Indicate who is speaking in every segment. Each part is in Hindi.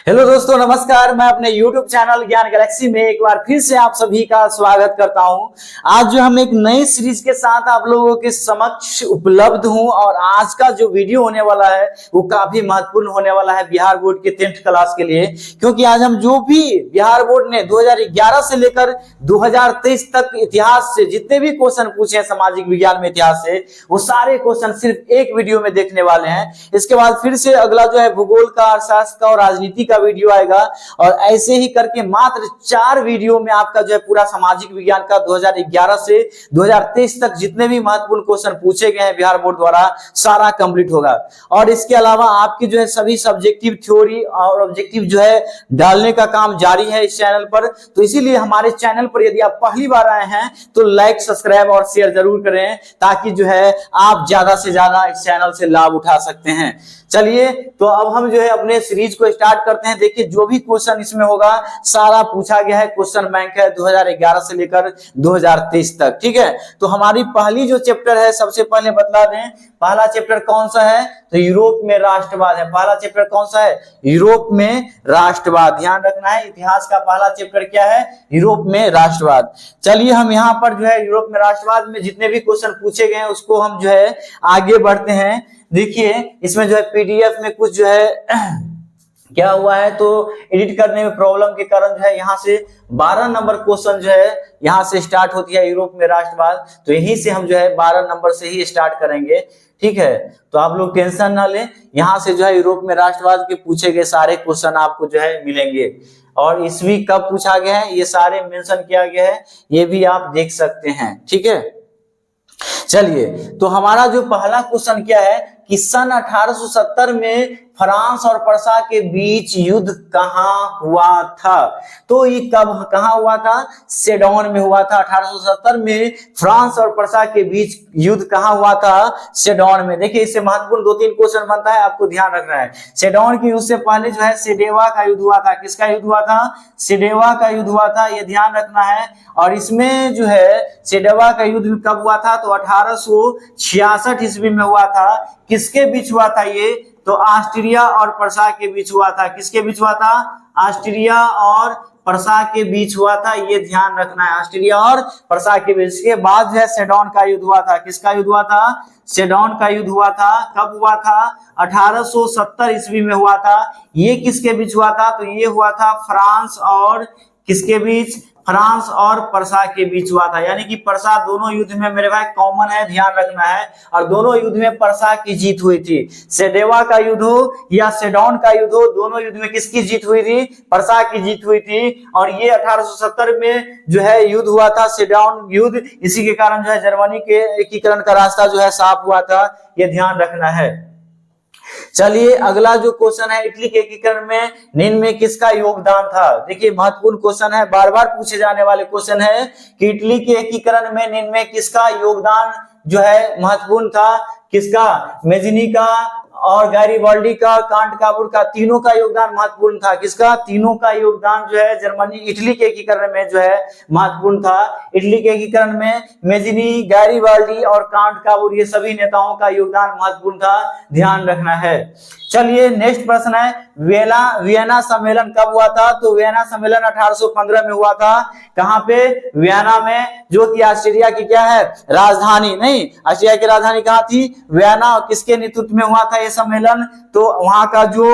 Speaker 1: हेलो दोस्तों, नमस्कार। मैं अपने YouTube चैनल ज्ञान गैलेक्सी में एक बार फिर से आप सभी का स्वागत करता हूं। आज जो हम एक नई सीरीज के साथ आप लोगों के समक्ष उपलब्ध हूं और आज का जो वीडियो होने वाला है वो काफी महत्वपूर्ण होने वाला है बिहार बोर्ड के 10th क्लास के लिए, क्योंकि आज हम जो भी बिहार बोर्ड ने 2011 से लेकर 2023 तक इतिहास से जितने भी क्वेश्चन पूछे हैं सामाजिक विज्ञान में इतिहास से, वो सारे क्वेश्चन सिर्फ एक वीडियो में देखने वाले हैं। इसके बाद फिर से अगला जो है भूगोल का, अर्थशास्त्र का और राजनीति का वीडियो आएगा और ऐसे ही करके मात्र 4 वीडियो में आपका जो है पूरा सामाजिक विज्ञान का 2011 से 2023 तक जितने भी महत्वपूर्ण क्वेश्चन पूछे गए हैं बिहार बोर्ड द्वारा सारा कंप्लीट होगा। और इसके अलावा आपकी जो है सभी सब्जेक्टिव थ्योरी और ऑब्जेक्टिव जो है डालने का काम जारी है इस चैनल पर। तो इसीलिए हमारे चैनल पर यदि आप पहली बार आए हैं तो लाइक, सब्सक्राइब और शेयर जरूर करें, ताकि जो है आप ज्यादा से ज्यादा इस चैनल से लाभ उठा सकते हैं। चलिए, तो अब हम जो है अपने सीरीज को स्टार्ट करते हैं। देखिए, जो भी क्वेश्चन इसमें होगा सारा पूछा गया है, क्वेश्चन बैंक है 2011 से लेकर 2023 तक। ठीक है, तो हमारी पहली जो चैप्टर है, सबसे पहले बतला दें पहला चैप्टर कौन सा है, तो यूरोप में राष्ट्रवाद है। पहला चैप्टर कौन सा है, यूरोप में राष्ट्रवाद। ध्यान रखना है, इतिहास का पहला चैप्टर क्या है, यूरोप में राष्ट्रवाद। चलिए, हम यहाँ पर जो है यूरोप में राष्ट्रवाद में जितने भी क्वेश्चन पूछे गए हैं उसको हम जो है आगे बढ़ते हैं। देखिए, इसमें जो है पीडीएफ में कुछ जो है क्या हुआ है, तो एडिट करने में प्रॉब्लम के कारण जो है यहाँ से 12 नंबर क्वेश्चन जो है यहाँ से स्टार्ट होती है यूरोप में राष्ट्रवाद। तो यहीं से हम जो है 12 नंबर से ही स्टार्ट करेंगे। ठीक है, तो आप लोग टेंशन ना लें, यहाँ से जो है यूरोप में राष्ट्रवाद के पूछे गए सारे क्वेश्चन आपको जो है मिलेंगे। और ईस्वी कब पूछा गया है ये सारे मेंशन किया गया है, ये भी आप देख सकते हैं। ठीक है, चलिए, तो हमारा जो पहला क्वेश्चन क्या है कि सन 1870 में फ्रांस और पर्सा के बीच युद्ध कहां हुआ था। तो ये कब कहां हुआ था, सेडोन में हुआ था। 1870 में फ्रांस और पर्सा के बीच युद्ध कहां हुआ था, सेडोन में। देखिए, इससे महत्वपूर्ण 2-3 क्वेश्चन बनता है, आपको ध्यान रखना है। सेडोन के युद्ध से पहले जो है सेडेवा का युद्ध हुआ था। किसका युद्ध हुआ था, सेडेवा का युद्ध हुआ था, ये ध्यान रखना है। और इसमें जो है सेडेवा का युद्ध कब हुआ था, तो 1866 ईस्वी में हुआ था। किसके बीच हुआ था ये, तो ऑस्ट्रिया और पर्सा के बीच हुआ था। किसके बीच हुआ था, ऑस्ट्रिया और पर्सा के बीच हुआ था, ये ध्यान रखना है, ऑस्ट्रिया और पर्सा के बीच। के बाद जो है सेडोन का युद्ध हुआ था। किसका युद्ध हुआ था, सेडोन का युद्ध हुआ था। कब हुआ था, 1870 ईस्वी में हुआ था। ये किसके बीच हुआ था, तो ये हुआ था फ्रांस और किसके बीच, फ्रांस और पर्सा के बीच हुआ था। यानी कि पर्सा दोनों युद्ध में मेरे भाई कॉमन है, ध्यान रखना है। और दोनों युद्ध में पर्सा की जीत हुई थी। सेडेवा का युद्ध हो या सेडोन का युद्ध हो, दोनों युद्ध में किसकी जीत हुई थी, पर्सा की जीत हुई थी। और ये 1870 में जो है युद्ध हुआ था, सेडोन युद्ध। इसी के कारण जो है जर्मनी के एकीकरण का रास्ता जो है साफ हुआ था, ये ध्यान रखना है। चलिए, अगला जो क्वेश्चन है, इटली के एकीकरण में निम्न में किसका योगदान था। देखिए, महत्वपूर्ण क्वेश्चन है, बार बार पूछे जाने वाले क्वेश्चन है कि इटली के एकीकरण में निम्न में किसका योगदान जो है महत्वपूर्ण था। किसका, मेजिनी का और गैरीबाल्डी का, कांट काबूर का, तीनों का योगदान महत्वपूर्ण था। किसका, तीनों का योगदान जो है जर्मनी इटली के एकीकरण में जो है महत्वपूर्ण था। इटली के एकीकरण में मेजिनी, गैरीबाल्डी और कांट काबूर ये सभी नेताओं का योगदान महत्वपूर्ण था, ध्यान रखना है। चलिए, नेक्स्ट प्रश्न है, वियना सम्मेलन कब हुआ था, तो वियना सम्मेलन 1815 में हुआ था। कहां पे, वियना में, जो कि ऑस्ट्रिया की क्या है, राजधानी। नहीं, ऑस्ट्रिया की राजधानी कहां थी, वियना। किसके नेतृत्व में हुआ था ये सम्मेलन, तो वहां का जो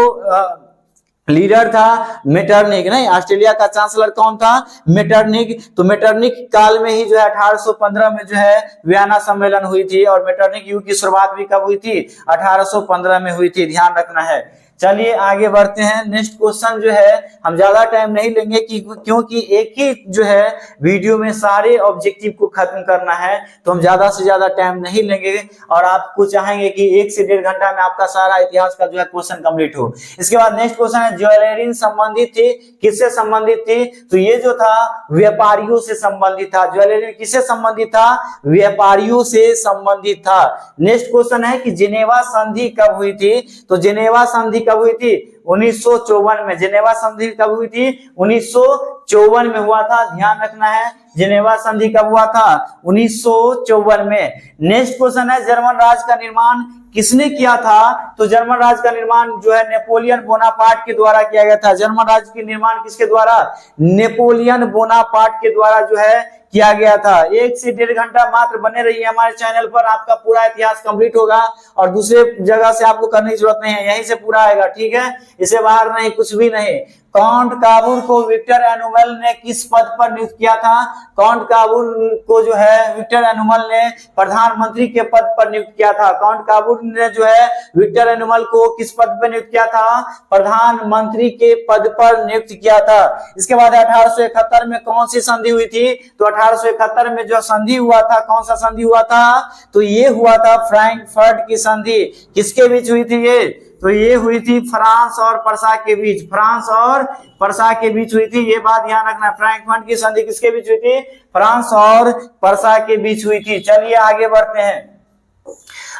Speaker 1: लीडर था मेटरनिक। नहीं, ऑस्ट्रेलिया का चांसलर कौन था, मेटरनिक। तो मेटरनिक काल में ही जो है 1815 में जो है वियना सम्मेलन हुई थी। और मेटरनिक युग की शुरुआत भी कब हुई थी, 1815 में हुई थी, ध्यान रखना है। चलिए, आगे बढ़ते हैं। नेक्स्ट क्वेश्चन जो है हम ज्यादा टाइम नहीं लेंगे क्योंकि एक ही जो है वीडियो में सारे ऑब्जेक्टिव को खत्म करना है, तो हम ज्यादा से ज्यादा टाइम नहीं लेंगे। और आपको चाहेंगे कि 1 से 1.5 घंटा में आपका सारा इतिहास का जो है क्वेश्चन कंप्लीट हो। इसके बाद नेक्स्ट क्वेश्चन है, ज्वेलरी संबंधित थी, किससे संबंधित थी, तो ये जो था व्यापारियों से संबंधित था। ज्वेलरी किससे संबंधित था, व्यापारियों से संबंधित था। नेक्स्ट क्वेश्चन है कि जिनेवा संधि कब हुई थी, तो जिनेवा संधि कब हुई थी, 1954 में। जिनेवा संधि कब हुई थी, 1954 में हुआ था, ध्यान रखना है। जिनेवा संधि कब हुआ था? 1954 में। नेक्स्ट क्वेश्चन है जर्मन राज्य का निर्माण किसने किया था? तो जर्मन राज्य का निर्माण जो है नेपोलियन बोनापार्ट के द्वारा किया गया था। जर्मन राज्य के निर्माण किसके द्वारा? नेपोलियन बोनापार्ट के द्वारा जो है किया गया था। 1 से 1.5 घंटा मात्र बने रहिए हमारे चैनल पर, आपका पूरा इतिहास कंप्लीट होगा और दूसरे जगह से आपको करने की जरूरत नहीं है, यहीं से पूरा आएगा, ठीक है? इसे बाहर नहीं, कुछ भी नहीं। काउंट काबूल को विक्टर एनुअल ने किस पद पर नियुक्त किया था? काउंट काबूल को जो है विक्टर एनुअल ने प्रधानमंत्री के पद पर नियुक्त किया था। काउंट काबूल ने जो है विक्टर एनुअल को किस पद पर नियुक्त किया था? प्रधानमंत्री के पद पर नियुक्त किया था। इसके बाद 1871 में कौन सी संधि हुई थी? तो 1871 में जो संधि हुआ था, कौन सा संधि हुआ था? तो ये हुआ था फ्रैंकफर्ट की संधि। किसके बीच हुई थी ये? तो ये हुई थी फ्रांस और पर्सा के बीच। फ्रांस और पर्सा के बीच हुई थी, ये बात ध्यान रखना। फ्रैंकफर्ट की संधि किसके बीच हुई थी? फ्रांस और पर्सा के बीच हुई थी। चलिए आगे बढ़ते हैं।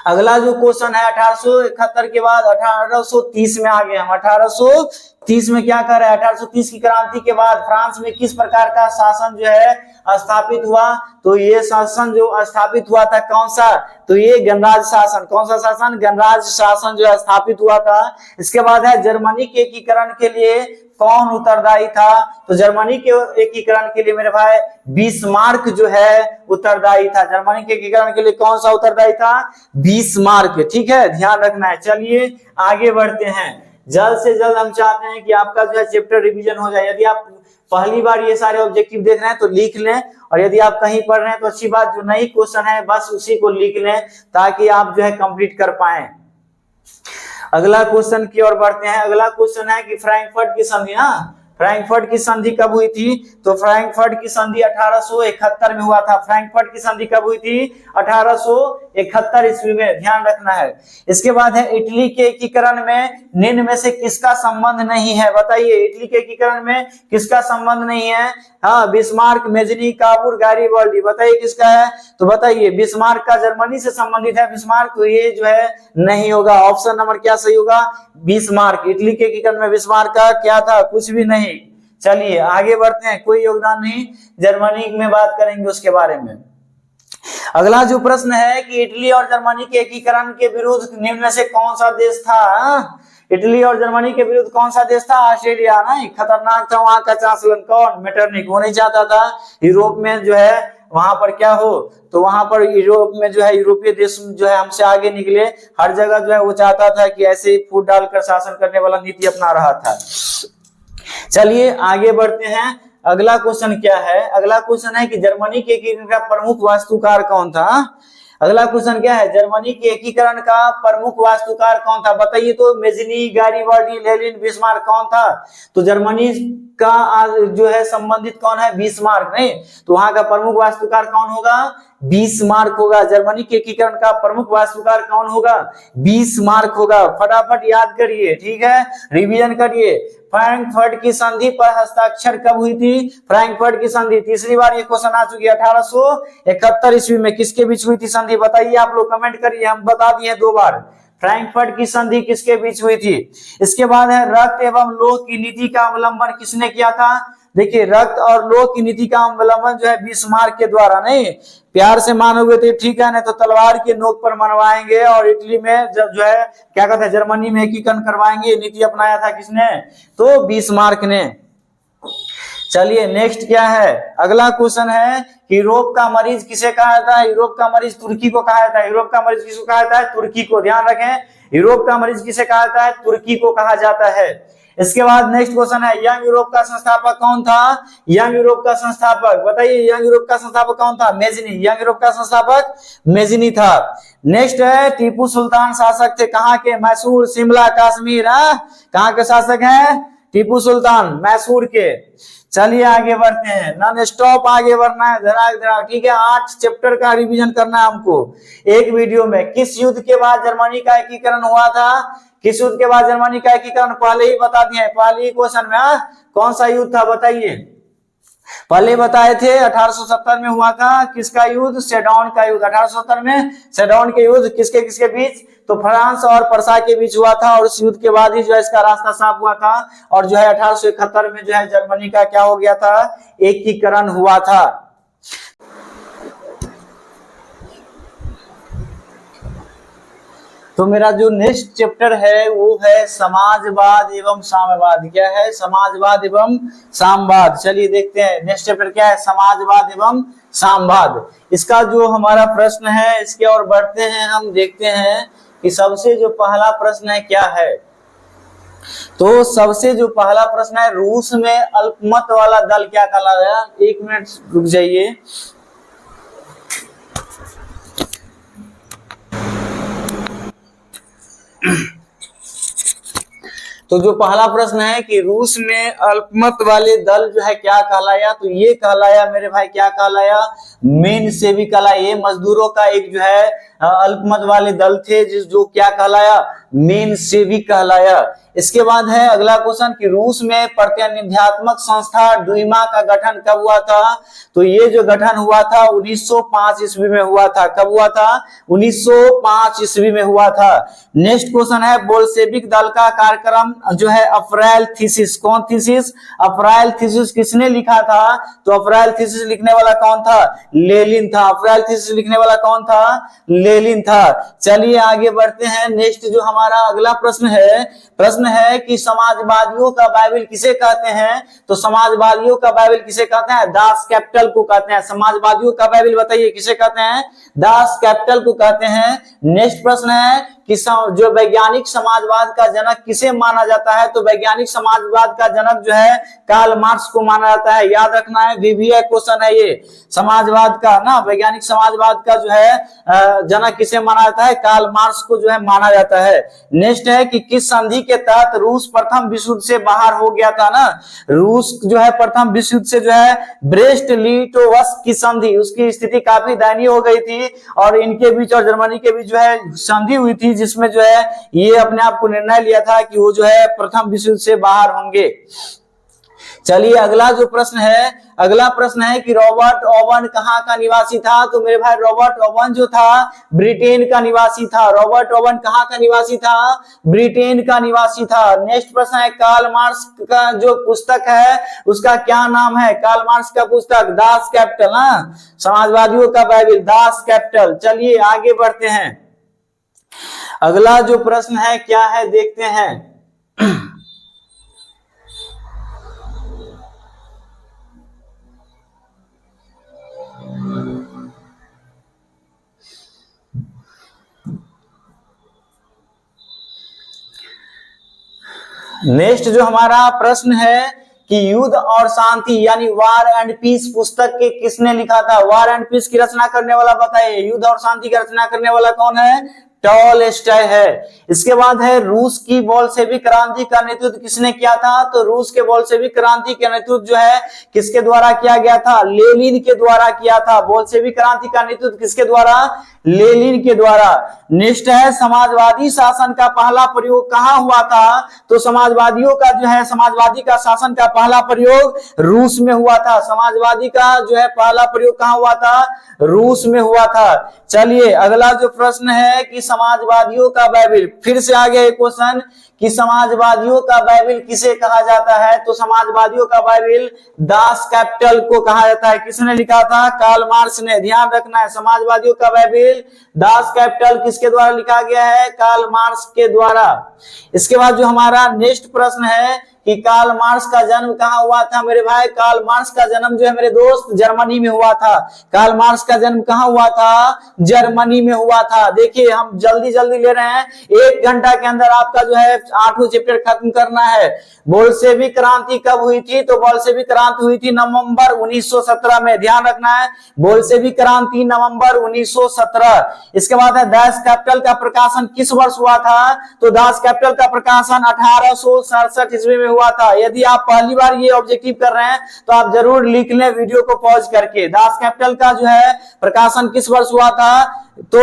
Speaker 1: अगला जो क्वेश्चन है 1871 के बाद 1830 में आ गए हम। 1830 में क्या कर रहे हैं? 1830 की क्रांति के बाद फ्रांस में किस प्रकार का शासन जो है स्थापित हुआ? तो ये शासन जो स्थापित हुआ था कौन सा? तो ये गणराज्य शासन। कौन सा शासन? गणराज्य शासन जो है स्थापित हुआ था। इसके बाद है जर्मनी के एकीकरण के लिए कौन उत्तरदायी था? तो जर्मनी के एकीकरण के लिए मेरे भाई बिस्मार्क जो है उत्तरदायी था। जर्मनी के एकीकरण के लिए कौन सा उत्तरदायी था? बिस्मार्क, ठीक है, ध्यान रखना है। चलिए आगे बढ़ते हैं। जल्द से जल्द हम चाहते हैं कि आपका जो है चैप्टर रिवीजन हो जाए। यदि आप पहली बार ये सारे ऑब्जेक्टिव देख रहे हैं तो लिख लें, और यदि आप कहीं पढ़ रहे हैं तो अच्छी बात, जो नई क्वेश्चन है बस उसी को लिख लें ताकि आप जो है कंप्लीट कर पाए। अगला क्वेश्चन की ओर बढ़ते हैं। अगला क्वेश्चन है कि फ्रैंकफर्ट की संधि, फ्रैंकफर्ट की संधि कब हुई थी? तो फ्रैंकफर्ट की संधि 1871 में हुआ था। फ्रैंकफर्ट की संधि कब हुई थी? 1871 ईस्वी में, ध्यान रखना है। इसके बाद है इटली के एकीकरण में निम्न में से किसका संबंध नहीं है? बताइए, इटली के एकीकरण में किसका संबंध नहीं है? हाँ, बिस्मार्क, मेजनी, काबूल, गारिबल्डी। बताइए किसका है? तो बताइए, बिस्मार्क का जर्मनी से संबंधित है बिस्मार्क, तो ये जो है नहीं होगा। ऑप्शन नंबर क्या सही होगा? बिस्मार्क। इटली के एकीकरण में बिस्मार्क का क्या था? कुछ भी नहीं। चलिए आगे बढ़ते हैं। कोई योगदान नहीं, जर्मनी में बात करेंगे उसके बारे में। अगला जो प्रश्न है कि इटली और जर्मनी के एकीकरण के विरुद्ध निम्न में से कौन सा देश था? इटली और जर्मनी के विरुद्ध कौन सा देश था? ऑस्ट्रेलिया। नहीं, खतरनाक था वहां का चांसलर कौन? मेटरनिक। वो नहीं चाहता था यूरोप में जो है वहां पर क्या हो, तो वहां पर यूरोप में जो है यूरोपीय देश जो है हमसे आगे निकले। हर जगह जो है वो चाहता था कि ऐसे ही फूट डालकर शासन करने वाला नीति अपना रहा था। चलिए आगे बढ़ते हैं। अगला क्वेश्चन क्या है? अगला क्वेश्चन है कि जर्मनी के एकीकरण का प्रमुख वास्तुकार कौन था? अगला क्वेश्चन क्या है? जर्मनी के एकीकरण का प्रमुख वास्तुकार कौन था? बताइए तो। मेजनी, गारिबल्डी, लेनिन, बिस्मार्क, कौन था? तो जर्मनी का जो है संबंधित कौन है? बिस्मार्क। नहीं, तो वहां का प्रमुख वास्तुकार कौन होगा? बिस्मार्क होगा। जर्मनी के एकीकरण का प्रमुख वास्तुकार कौन होगा? बिस्मार्क होगा। फटाफट याद करिए, ठीक है, रिवीजन करिए। फ्रैंकफर्ट की संधि पर हस्ताक्षर कब हुई थी? फ्रैंकफर्ट की संधि तीसरी बार ये क्वेश्चन आ चुकी है। 1871 ईस्वी में। किसके बीच हुई थी संधि? बताइए, आप लोग कमेंट करिए, हम बता दिए 2 बार। फ्रैंकफर्ट की संधि किसके बीच हुई थी? इसके बाद है रक्त एवं लोह की नीति का अवलंबन किसने किया था? देखिए, रक्त और लोह की नीति का अवलंबन जो है बिस्मार्क के द्वारा। नहीं, प्यार से मानोगे तो ठीक है, नहीं तो तलवार के नोक पर मनवाएंगे। और इटली में जब जो है क्या कहते हैं, जर्मनी में एकीकरण करवाएंगे। नीति अपनाया था किसने? तो बिस्मार्क ने। चलिए नेक्स्ट क्या है? अगला क्वेश्चन है कि यूरोप का मरीज किसे कहा जाता है? यूरोप का मरीज तुर्की को कहा जाता है। यूरोप का मरीज किसको कहा जाता है? तुर्की को। ध्यान रखें, यूरोप का मरीज किसे कहा जाता है? तुर्की को कहा जाता है। इसके बाद नेक्स्ट क्वेश्चन है, यंग यूरोप का संस्थापक कौन था? यंग यूरोप का संस्थापक बताइए, यंग यूरोप का संस्थापक कौन था? मेजनी। यंग यूरोप का संस्थापक मेजनी था। नेक्स्ट है, टीपू सुल्तान शासक थे कहाँ के? मैसूर, शिमला, कश्मीर। कहाँ के शासक हैं? टीपू सुल्तान, मैसूर के। चलिए आगे बढ़ते हैं, नॉन स्टॉप आगे बढ़ना है, धड़ाक धड़ाक, ठीक है। 8 चैप्टर का रिवीजन करना है हमको एक वीडियो में। किस युद्ध के बाद जर्मनी का एकीकरण हुआ था? किस युद्ध के बाद जर्मनी का एकीकरण? पहले ही बता दिए, पहले ही क्वेश्चन में। कौन सा युद्ध था बताइए? पहले बताए थे 1870 में हुआ था। किसका युद्ध? सेडौन का युद्ध। 1870 में सेडौन के युद्ध किसके किसके बीच? तो फ्रांस और पर्सा के बीच हुआ था। और उस युद्ध के बाद ही जो है इसका रास्ता साफ हुआ था। और जो है 1871 में जो है जर्मनी का क्या हो गया था? एकीकरण हुआ था। तो मेरा जो नेक्स्ट चैप्टर है वो है समाजवाद एवं साम्यवाद। क्या है? समाजवाद एवं साम्यवाद। चलिए देखते हैं नेक्स्ट चैप्टर क्या है, समाजवाद एवं साम्यवाद। इसका जो हमारा प्रश्न है, इसके और बढ़ते हैं, हम देखते हैं कि सबसे जो पहला प्रश्न है क्या है। तो सबसे जो पहला प्रश्न है, रूस में अल्पमत वाला दल क्या कहलाया? एक मिनट रुक जाइए। तो जो पहला प्रश्न है कि रूस में अल्पमत वाले दल जो है क्या कहलाया? तो ये कहलाया मेरे भाई, क्या कहलाया? मेनसेविक कहलाया। ये मजदूरों का एक जो है अल्पमत वाले दल थे, जो क्या कहलाया? मेनसेविक कहलाया। इसके बाद है अगला क्वेश्चन कि रूस में प्रतिनिध्यात्मक संस्था डुइमा का गठन कब हुआ था? तो ये जो गठन हुआ था 1905 ईस्वी में हुआ था। कब हुआ था? 1905 ईस्वी में हुआ था। नेक्स्ट क्वेश्चन है बोल्शेविक दल का कार्यक्रम जो है अप्रैल थीसिस। कौन थीसिस? अप्रैल थीसिस किसने लिखा था? तो अप्रैल थीसिस लिखने वाला कौन था? लेनिन था। अप्रैल थीसिस लिखने वाला कौन था? लेनिन था। चलिए आगे बढ़ते हैं। नेक्स्ट जो हमारा अगला प्रश्न है कि समाजवादियों का बाइबल किसे कहते हैं? तो समाजवादियों का बाइबल किसे कहते हैं? दास कैपिटल को कहते हैं। समाजवादियों का बाइबल बताइए किसे कहते हैं? दास कैपिटल को कहते हैं। नेक्स्ट प्रश्न है कि जो वैज्ञानिक समाजवाद का जनक किसे माना जाता है? तो वैज्ञानिक समाजवाद का जनक जो है कार्ल मार्क्स को माना जाता है। याद रखना है, वीवीआई क्वेश्चन है ये समाजवाद का ना। वैज्ञानिक समाजवाद का जो है जनक किसे माना जाता है? कार्ल मार्क्स को जो है माना जाता है। नेक्स्ट है कि किस संधि के तहत रूस प्रथम विश्व युद्ध से बाहर हो गया था ना। रूस जो है प्रथम विश्व युद्ध से जो है ब्रेस्ट लिटोवस्क की संधि, उसकी स्थिति काफी दयनीय हो गई थी और इनके बीच और जर्मनी के बीच जो है संधि हुई थी, जिसमें जो है ये अपने आप को निर्णय लिया था कि वो जो है प्रथम विश्व युद्ध से बाहर होंगे। चलिए अगला प्रश्न है कि रॉबर्ट ओवन कहाँ का निवासी था? तो मेरे भाई रॉबर्ट ओवन जो था ब्रिटेन का निवासी था। रॉबर्ट ओवन कहाँ का निवासी था? ब्रिटेन का निवासी था। नेक्स्ट प्रश्न है कार्ल मार्क्स का जो पुस्तक है उसका क्या नाम है? कार्ल मार्क्स का पुस्तक दास कैपिटल ना, समाजवादियों का बाइबल दास कैपिटल। चलिए आगे बढ़ते हैं। अगला जो प्रश्न है क्या है देखते हैं। नेक्स्ट जो हमारा प्रश्न है कि युद्ध और शांति यानी वार एंड पीस पुस्तक के किसने लिखा था? वार एंड पीस की रचना करने वाला बताइए। युद्ध और शांति की रचना करने वाला कौन है? टॉलस्टॉय है। इसके बाद है रूस की बोल्शेविक क्रांति का नेतृत्व किसने किया था? तो रूस के बोल्शेविक क्रांति का नेतृत्व जो है किसके द्वारा किया गया था? लेनिन के द्वारा किया था। बोल्शेविक क्रांति का नेतृत्व किसके द्वारा? लेनिन के द्वारा। नेक्स्ट है समाजवादी शासन का पहला प्रयोग कहां हुआ था? तो समाजवादियों का जो है समाजवादी का शासन का पहला प्रयोग रूस में हुआ था। समाजवादी का जो है पहला प्रयोग कहां हुआ था? रूस में हुआ था। चलिए अगला जो प्रश्न है कि समाजवादियों का बाइबल, फिर से आ गया एक क्वेश्चन कि समाजवादियों का बाइबल किसे कहा जाता है? तो समाजवादियों का बाइबल दास कैपिटल को कहा जाता है। किसने लिखा था? कार्ल मार्क्स ने। ध्यान रखना है, समाजवादियों का बाइबल दास कैपिटल किसके द्वारा लिखा गया है? कार्ल मार्क्स के द्वारा। इसके बाद जो हमारा नेक्स्ट प्रश्न है कि कार्ल मार्क्स का जन्म कहाँ हुआ था? मेरे भाई कार्ल मार्क्स का जन्म जो है मेरे दोस्त जर्मनी में हुआ था। कार्ल मार्क्स का जन्म कहाँ हुआ था? जर्मनी में हुआ था। देखिए हम जल्दी ले रहे हैं, 1 घंटा के अंदर आपका जो है 8वां चैप्टर खत्म करना है। बोल्शेविक क्रांति कब हुई थी? तो बोल्शेविक क्रांति हुई थी नवंबर 1917 में। ध्यान रखना है, बोल्शेविक क्रांति नवंबर 1917। इसके बाद है दास कैपिटल का प्रकाशन किस वर्ष हुआ था? तो दास कैपिटल का प्रकाशन 1867 ईस्वी में हुआ था। यदि आप पहली बार ये ऑब्जेक्टिव कर रहे हैं तो आप जरूर लिख लें वीडियो को पॉज करके। दास कैपिटल का जो है प्रकाशन किस वर्ष हुआ था? तो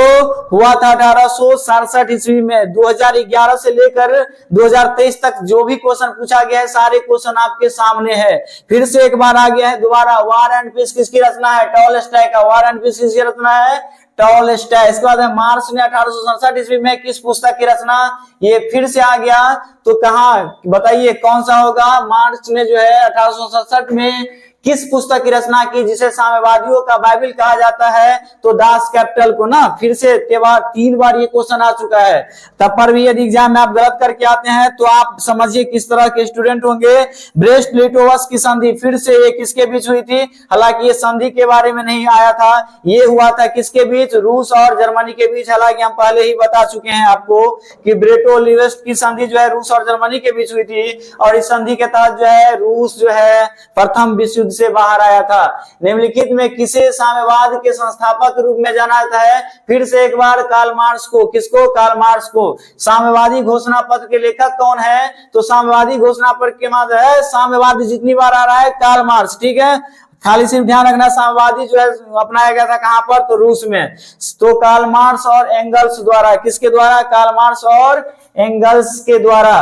Speaker 1: हुआ था 1867 ईस्वी में। 2011 से लेकर 2023 तक जो भी क्वेश्चन पूछा गया है सारे क्वेश्चन आपके सामने है। फिर से एक बार आ गया है दोबारा, वार एंड पीस किसकी रचना है? टॉलस्टॉय का। वार एंड पीस किसकी रचना है? टॉलस्टॉय। इसके बाद है मार्क्स ने 1867 ईस्वी में किस पुस्तक की रचना? ये फिर से आ गया, तो कहा बताइए कौन सा होगा? मार्क्स ने जो है 1867 में किस पुस्तक की रचना की जिसे साम्यवादियों का बाइबिल कहा जाता है? तो दास कैपिटल को ना। फिर से 3 बार ये क्वेश्चन आ चुका है। तब पर भी यदि एग्जाम में आप गलत करके आते हैं तो आप समझिए किस तरह के स्टूडेंट होंगे। ब्रेस्ट लिटोवस की संधि फिर से ये किसके बीच हुई थी? हालांकि ये संधि के बारे में नहीं आया था, ये हुआ था किसके बीच? रूस और जर्मनी के बीच। हालांकि हम पहले ही बता चुके हैं आपको कि ब्रेटो-लिटोवस की संधि जो है रूस और जर्मनी के बीच हुई थी, और इस संधि के तहत जो है रूस जो है प्रथम विश्व युद्ध से बाहर आया था। निम्नलिखित में किसे साम्यवाद के संस्थापक के रूप में जाना जाता है? फिर से एक बार कार्ल मार्क्स को। किसको? कार्ल मार्क्स को। साम्यवादी घोषणा पत्र के लेखक कौन है? तो साम्यवादी घोषणा पत्र के बाद है साम्यवादी जितनी बार आ रहा है कार्ल मार्क्स, ठीक है। खाली सिर्फ ध्यान रखना, साम्यवादी जो है अपनाया गया था कहां पर? तो रूस में। तो कार्ल मार्क्स और एंगल्स द्वारा। किसके द्वारा? कार्ल मार्क्स और एंगल्स के द्वारा।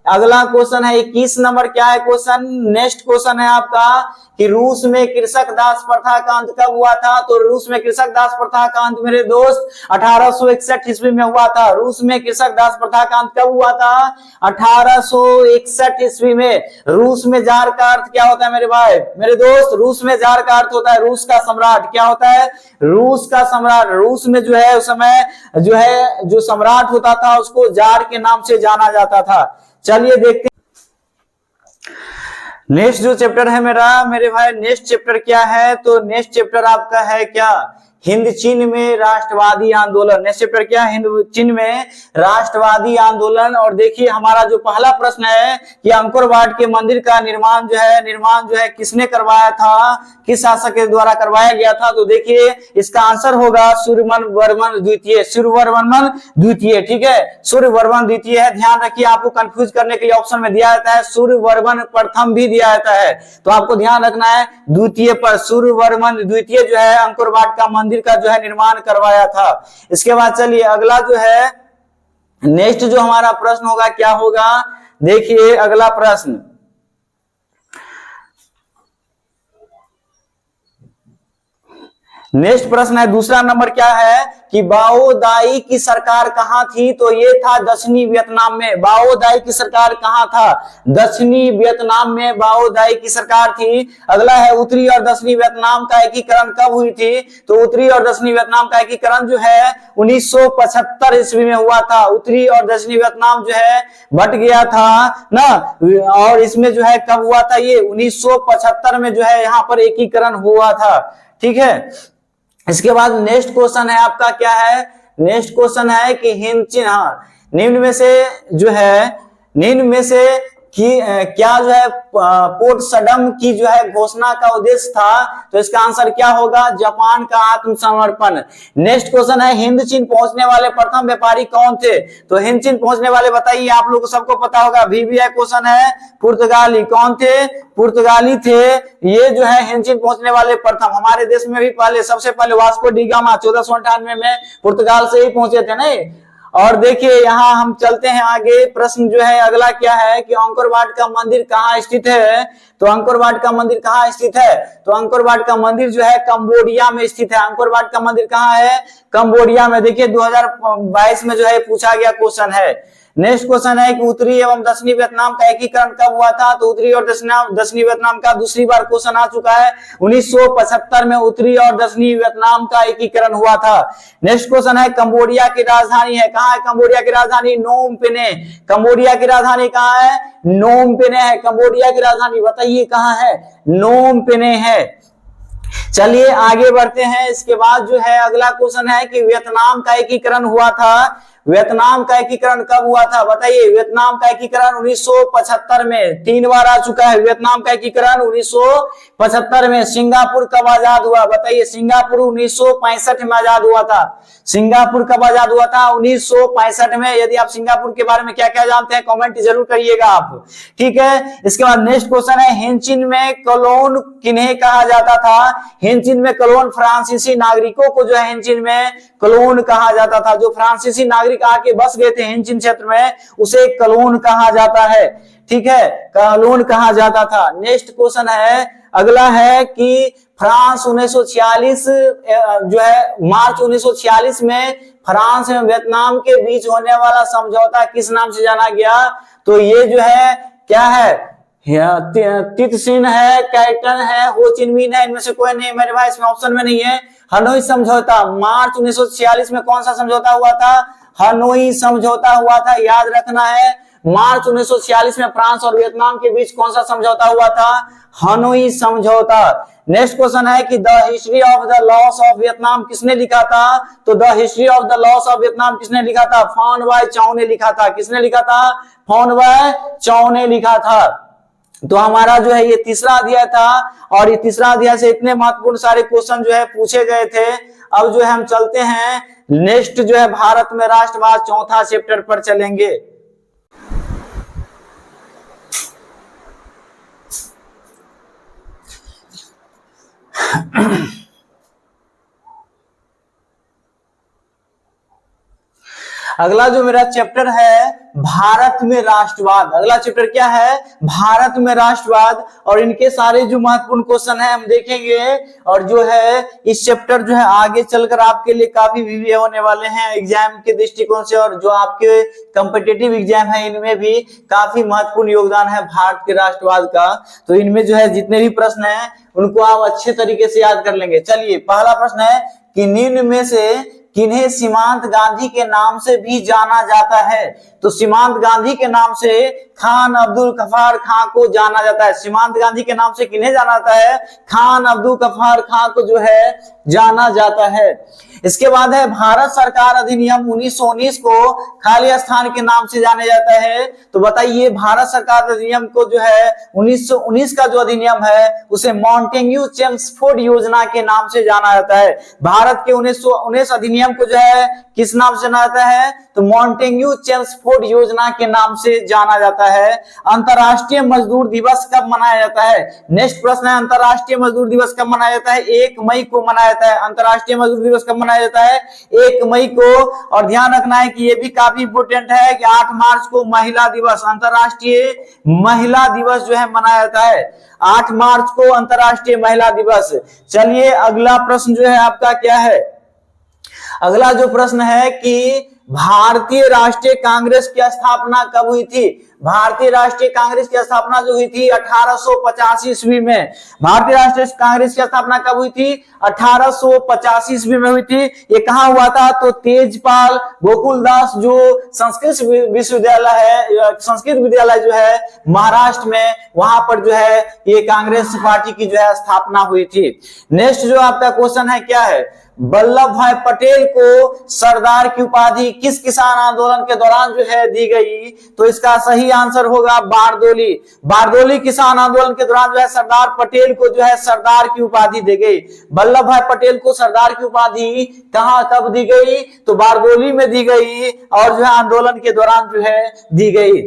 Speaker 1: अगला क्वेश्चन है 21 नंबर। क्या है क्वेश्चन? नेक्स्ट क्वेश्चन है आपका कि रूस में कृषक दास प्रथा का अंत कब हुआ था? तो रूस में कृषक दास प्रथा का अंत मेरे दोस्त 1861 ईस्वी में हुआ था। रूस में कृषक दास प्रथा का अंत कब हुआ था? 1861 ईस्वी में। रूस में जार का अर्थ क्या होता है मेरे भाई, मेरे दोस्त? रूस में जार का अर्थ होता है रूस का सम्राट। क्या होता है? रूस का सम्राट। रूस में जो है उस समय जो है जो सम्राट होता था उसको जार के नाम से जाना जाता था। चलिए देखते हैं नेक्स्ट जो चैप्टर है मेरे भाई, नेक्स्ट चैप्टर क्या है? तो नेक्स्ट चैप्टर आपका है क्या? हिंद चीन में राष्ट्रवादी आंदोलन। नेक्स्ट चैप्टर क्या है? हिंद चीन में राष्ट्रवादी आंदोलन। और देखिए हमारा जो पहला प्रश्न है कि अंकोर वाट के मंदिर का निर्माण जो है किसने करवाया था? किस शासक के द्वारा करवाया गया था? तो देखिए इसका आंसर होगा सूर्यवर्मन द्वितीय। सूर्यवर्मन द्वितीय, ठीक है, सूर्यवर्मन द्वितीय है। ध्यान रखिए, आपको कंफ्यूज करने के लिए ऑप्शन में दिया जाता है सूर्यवर्मन प्रथम भी दिया जाता है, तो आपको ध्यान रखना है द्वितीय पर। सूर्यवर्मन द्वितीय जो है अंकोर वाट का मंदिर का जो है निर्माण करवाया था। इसके बाद चलिए अगला जो है नेक्स्ट जो हमारा प्रश्न होगा क्या होगा? देखिए अगला प्रश्न, नेक्स्ट प्रश्न है दूसरा नंबर। क्या है कि बाओ दाई की सरकार कहां थी? तो ये था दक्षिणी वियतनाम में। बाओ दाई की सरकार कहां था? दक्षिणी वियतनाम में बाओ दाई की सरकार थी। अगला है उत्तरी और दक्षिणी वियतनाम का एकीकरण कब हुई थी? तो उत्तरी और दक्षिणी वियतनाम का एकीकरण जो है 1975 ईस्वी में हुआ था। उत्तरी और दक्षिणी वियतनाम जो है बट गया था ना, और इसमें जो है कब हुआ था? ये 1975 में जो है यहाँ पर एकीकरण हुआ था, ठीक है। इसके बाद नेक्स्ट क्वेश्चन है आपका क्या है? नेक्स्ट क्वेश्चन है कि हिंद चीन, निम्न में से क्या जो है पोट्सडम की जो है घोषणा का उद्देश्य था? तो इसका आंसर क्या होगा? जापान का आत्मसमर्पण। नेक्स्ट क्वेश्चन है हिंद चीन पहुंचने वाले प्रथम व्यापारी कौन थे? तो हिंद चीन पहुंचने वाले बताइए, आप लोगों को सबको पता होगा, VVI क्वेश्चन है। पुर्तगाली। कौन थे? पुर्तगाली थे। ये जो है हिंद चीन पहुंचने वाले प्रथम। हमारे देश में भी सबसे पहले वास्को डी गामा 1498 में पुर्तगाल से ही पहुंचे थे नहीं। और देखिए यहाँ हम चलते हैं आगे। प्रश्न जो है अगला क्या है कि अंकोर वाट का मंदिर कहाँ स्थित है? तो अंकोर वाट का मंदिर कहाँ स्थित है? तो अंकोर वाट का मंदिर जो है कंबोडिया में स्थित है। अंकोर वाट का मंदिर कहाँ है? कंबोडिया में। देखिए 2022 में जो है पूछा गया क्वेश्चन है। नेक्स्ट क्वेश्चन है कि उत्तरी एवं दक्षिणी वियतनाम का एकीकरण कब हुआ था? तो उत्तरी और दक्षिणी वियतनाम का दूसरी बार क्वेश्चन आ चुका है। 1975 में उत्तरी और दक्षिणी वियतनाम का एकीकरण हुआ था। नेक्स्ट क्वेश्चन है कंबोडिया की राजधानी है। कहाँ है कंबोडिया की राजधानी? नोम पेने। कंबोडिया की राजधानी कहाँ है? नोम पेने है। कंबोडिया की राजधानी बताइए कहाँ है? नोम पेने है। चलिए आगे बढ़ते हैं। इसके बाद जो है अगला क्वेश्चन है कि वियतनाम का एकीकरण हुआ था। वियतनाम का एकीकरण कब हुआ था बताइए? वियतनाम का एकीकरण 1975 में। 3 बार आ चुका है वियतनाम का एकीकरण 1975 में। सिंगापुर कब आजाद हुआ बताइए? सिंगापुर 1965 में आजाद हुआ था। सिंगापुर कब आजाद हुआ था? 1965 में। यदि आप सिंगापुर के बारे में क्या क्या जानते हैं कमेंट जरूर करिएगा आप, ठीक है। इसके बाद नेक्स्ट क्वेश्चन है हिंद चीन में कलोन किन्हें कहा जाता था? हिंद चीन में कलोन फ्रांसीसी नागरिकों को जो है हिंद चीन में कलोन कहा जाता था। जो फ्रांसीसी नागरिक आके बस गए थे हिंद चीन क्षेत्र में उसे कलोन कहा जाता है, ठीक है, कलोन कहा जाता था। नेक्स्ट क्वेश्चन है अगला है कि फ्रांस 1946 जो है मार्च 1946 में फ्रांस एवं वियतनाम के बीच होने वाला समझौता किस नाम से जाना गया? तो ये जो है क्या है? तितसिन है, कैटन है, हो चिन मिन है, इनमें से कोई नहीं मेरे भाई, इसमें ऑप्शन में नहीं है। हनोई समझौता, मार्च 1946 में कौन सा समझौता हुआ था? हनोई समझौता हुआ था, याद रखना है। मार्च 1946 में फ्रांस और वियतनाम के बीच कौन सा समझौता हुआ था? हनोई समझौता। नेक्स्ट क्वेश्चन है कि the history of the loss of Vietnam किसने लिखा था? तो the history of the loss of Vietnam किसने लिखा था? फॉन वाय चाउ ने लिखा था। किसने लिखा था? फॉन वाय चाउ ने लिखा था। तो हमारा जो है ये तीसरा अध्याय था, और ये तीसरा अध्याय से इतने महत्वपूर्ण सारे क्वेश्चन जो है पूछे गए थे। अब जो है हम चलते हैं नेक्स्ट जो है भारत में राष्ट्रवाद चौथा चैप्टर पर चलेंगे। अगला जो मेरा चैप्टर है भारत में राष्ट्रवाद। अगला चैप्टर क्या है? भारत में राष्ट्रवाद। और इनके सारे जो महत्वपूर्ण क्वेश्चन है हम देखेंगे, और जो है इस चैप्टर जो है आगे चलकर आपके लिए काफी विविध होने वाले हैं एग्जाम के दृष्टिकोण से, और जो आपके कॉम्पिटिटिव एग्जाम है इनमें भी काफी महत्वपूर्ण योगदान है भारत के राष्ट्रवाद का। तो इनमें जो है जितने भी प्रश्न है उनको आप अच्छे तरीके से याद कर लेंगे। चलिए, पहला प्रश्न है कि निम्न में से किन्हें सीमांत गांधी के नाम से भी जाना जाता है? तो सीमांत गांधी के नाम से खान अब्दुल गफ्फार खां को जाना जाता है। सीमांत गांधी के नाम से किन्हें जाना जाता है? खान अब्दुल गफ्फार खां को जो है जाना जाता है। इसके बाद है भारत सरकार अधिनियम 1919 को खाली स्थान के नाम से जाने जाता है। तो बताइए, भारत सरकार अधिनियम को जो है 1919 का जो अधिनियम है उसे मॉन्टेग्यू चेम्सफोर्ड योजना के नाम से जाना जाता है। भारत के 1919 अधिनियम को जो है किस नाम से जाना जाता है? तो मॉन्टेग्यू चेम्सफोर्ड योजना के नाम से जाना जाता है। अंतरराष्ट्रीय मजदूर दिवस कब मनाया जाता है? नेक्स्ट प्रश्न है, अंतरराष्ट्रीय मजदूर दिवस कब मनाया जाता है? 1 मई को मनाया जाता है। अंतरराष्ट्रीय मजदूर दिवस कब मनाया जाता है? 1 मई को। और ध्यान रखना है कि ये भी काफी इंपोर्टेंट है कि 8 मार्च को महिला दिवस, अंतरराष्ट्रीय महिला दिवस जो है मनाया जाता है। 8 मार्च को अंतरराष्ट्रीय महिला दिवस। चलिए, अगला प्रश्न जो है आपका क्या है? अगला जो प्रश्न है कि भारतीय राष्ट्रीय कांग्रेस की स्थापना कब हुई थी? भारतीय राष्ट्रीय कांग्रेस की स्थापना जो हुई थी 1885 ईस्वी में। भारतीय राष्ट्रीय कांग्रेस की स्थापना कब हुई थी? 1885 ईस्वी में हुई थी। ये कहाँ हुआ था? तो तेजपाल गोकुलदास जो संस्कृत विश्वविद्यालय है, संस्कृत विद्यालय जो है महाराष्ट्र में, वहां पर जो है ये कांग्रेस पार्टी की जो है स्थापना हुई थी। नेक्स्ट जो आपका क्वेश्चन है क्या है? वल्लभ भाई पटेल को सरदार की उपाधि किस किसान आंदोलन के दौरान जो है दी गई? तो इसका सही आंसर होगा बारदोली। बारदोली किसान आंदोलन के दौरान जो है सरदार पटेल को जो है सरदार की उपाधि दी गई। वल्लभ भाई पटेल को सरदार की उपाधि कहां कब दी गई? तो बारदोली में दी गई, और जो है आंदोलन के दौरान जो है दी गई।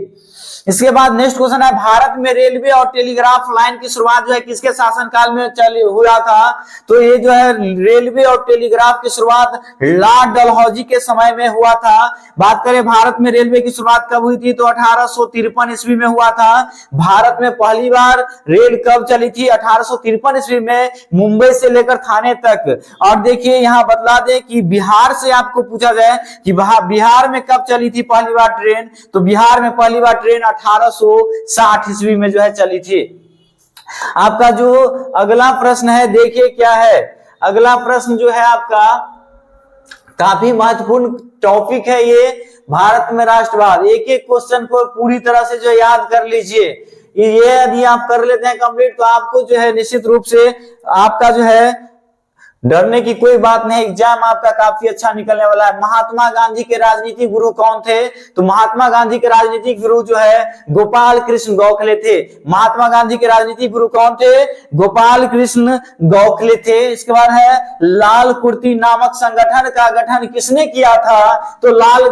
Speaker 1: इसके बाद नेक्स्ट क्वेश्चन है, भारत में रेलवे और टेलीग्राफ लाइन की शुरुआत जो है किसके शासनकाल में हुआ था? तो ये जो है रेलवे और टेलीग्राफ की शुरुआत लॉर्ड डलहौजी के समय में हुआ था। बात करें भारत में रेलवे की शुरुआत कब हुई थी? तो 1853 ईस्वी में हुआ था। भारत में पहली बार रेल कब चली थी? 1853 ईस्वी में, मुंबई से लेकर थाने तक। और देखिए यहाँ बतला दे कि बिहार से आपको पूछा जाए कि बिहार में कब चली थी पहली बार ट्रेन? तो बिहार में पहली बार ट्रेन 1860 ईस्वी में जो है चली थी। आपका जो अगला प्रश्न है देखिए क्या है? अगला प्रश्न जो है आपका काफी महत्वपूर्ण टॉपिक है ये, भारत में राष्ट्रवाद। एक एक क्वेश्चन को पूरी तरह से जो याद कर लीजिए। ये यदि आप कर लेते हैं कंप्लीट तो आपको जो है निश्चित रूप से आपका जो है डरने की कोई बात नहीं, एग्जाम आपका काफी अच्छा निकलने वाला है। महात्मा गांधी के राजनीतिक गुरु कौन थे? तो महात्मा गांधी के राजनीतिक गुरु जो है गोपाल कृष्ण गोखले थे। महात्मा गांधी के राजनीतिक गुरु कौन थे? गोपाल कृष्ण गोखले थे। इसके बाद है लाल कुर्ती नामक संगठन का गठन किसने किया था? तो लाल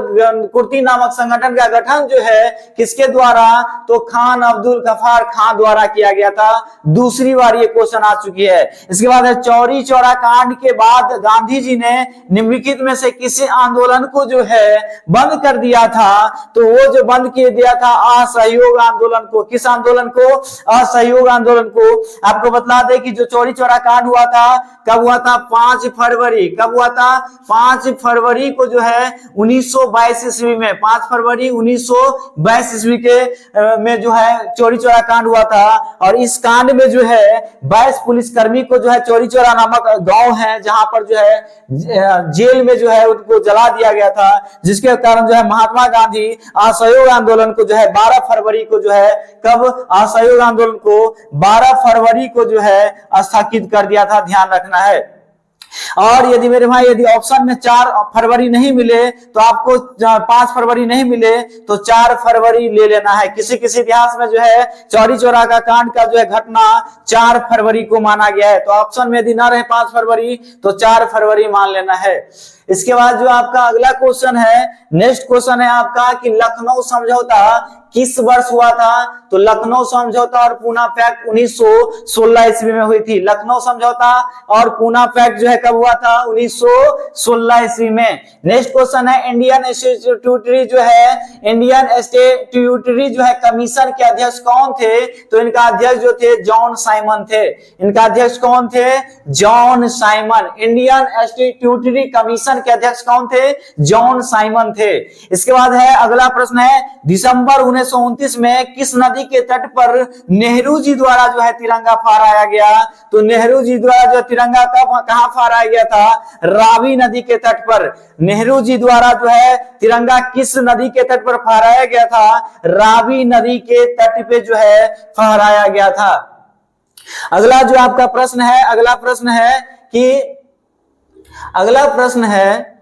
Speaker 1: कुर्ती नामक संगठन का गठन जो है किसके द्वारा? तो खान अब्दुल गफ्फार खां द्वारा किया गया था। दूसरी बार ये क्वेश्चन आ चुकी है। इसके बाद है चौरी चौरा कांड के बाद गांधी जी ने निम्नलिखित में से किसी आंदोलन को जो है बंद कर दिया था? तो वो जो बंद किए दिया था असहयोग आंदोलन को। किस आंदोलन को? असहयोग आंदोलन को। आपको बता दें कि जो चौरी चौरा कांड हुआ था कब हुआ था? 5 फरवरी। कब हुआ था? 5 फरवरी को जो है 1922 ईस्वी में, 5 फरवरी 1922 ईस्वी के में जो है चौरी चौरा कांड हुआ था। और इस कांड में जो है 22 पुलिसकर्मी को जो है चौरी चौरा नामक गांव है जहां पर जो है जेल में जो है उनको जला दिया गया था, जिसके कारण जो है महात्मा गांधी असहयोग आंदोलन को जो है 12 फरवरी को जो है, कब? असहयोग आंदोलन को 12 फरवरी को जो है स्थगित कर दिया था, ध्यान रखना है। और यदि मेरे भाई यदि ऑप्शन में 4 फरवरी नहीं मिले तो आपको 5 फरवरी नहीं मिले तो 4 फरवरी ले लेना है। किसी किसी इतिहास में जो है चौरी चौरा का कांड का जो है घटना 4 फरवरी को माना गया है। तो ऑप्शन में यदि ना रहे 5 फरवरी तो 4 फरवरी मान लेना है। इसके बाद जो आपका अगला क्वेश्चन है, नेक्स्ट क्वेश्चन है आपका कि लखनऊ समझौता किस वर्ष हुआ था? तो लखनऊ समझौता और पूना पैक्ट 1916 ईस्वी में हुई थी। लखनऊ समझौता और पूना पैक्ट जो है कब हुआ था? 1916 ईस्वी में। नेक्स्ट क्वेश्चन है इंडियन स्टैट्यूटरी जो है, इंडियन स्टैट्यूटरी जो है कमीशन के अध्यक्ष कौन थे? तो इनका अध्यक्ष जो थे जॉन साइमन थे। इनका अध्यक्ष कौन थे? John Simon. Indian statutory commission के अध्यक्ष कौन थे? जॉन साइमन थे। इसके बाद है अगला प्रश्न है दिसंबर 1929 में किस नदी के तट पर नेहरू जी द्वारा जो है तिरंगा फहराया गया? तो नेहरू जी द्वारा जो तिरंगा कहां फहराया गया था? रावी नदी के तट पर। नेहरू जी द्वारा जो है तिरंगा किस नदी के तट पर फहराया गया था? रावी नदी के तट पे जो है फहराया गया था। अगला जो आपका प्रश्न है, अगला प्रश्न है कि अगला प्रश्न है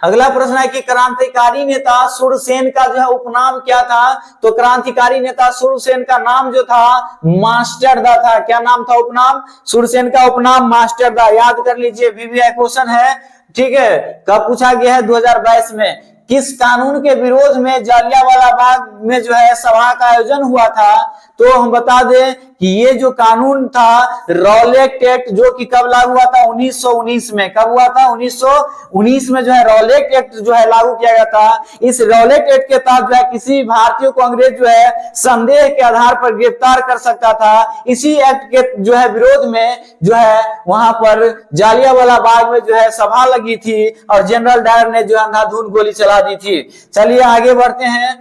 Speaker 1: अगला प्रश्न है कि क्रांतिकारी नेता सूरसेन का जो है उपनाम क्या था? तो क्रांतिकारी नेता सूरसेन का नाम जो था मास्टरदा था। क्या नाम था? उपनाम। सूरसेन का उपनाम मास्टरदा। याद कर लीजिए, वीवीआई क्वेश्चन है, ठीक है। कब पूछा गया है? 2022 में। किस कानून के विरोध में जालियांवाला बाग में जो है सभा का आयोजन हुआ था? तो हम बता दें कि ये जो कानून था रॉलेट एक्ट, जो कि कब लागू हुआ था? 1919 में। कब हुआ था? 1919 में जो है रॉलेट एक्ट जो है लागू किया गया था। इस रॉलेट एक्ट के तहत जो है किसी भारतीय को अंग्रेज जो है संदेह के आधार पर गिरफ्तार कर सकता था। इसी एक्ट के जो है विरोध में जो है वहां पर जालियांवाला बाग में जो है सभा लगी थी और जनरल डायर ने जो अंधाधुंध गोली चला दी थी। चलिए आगे बढ़ते हैं।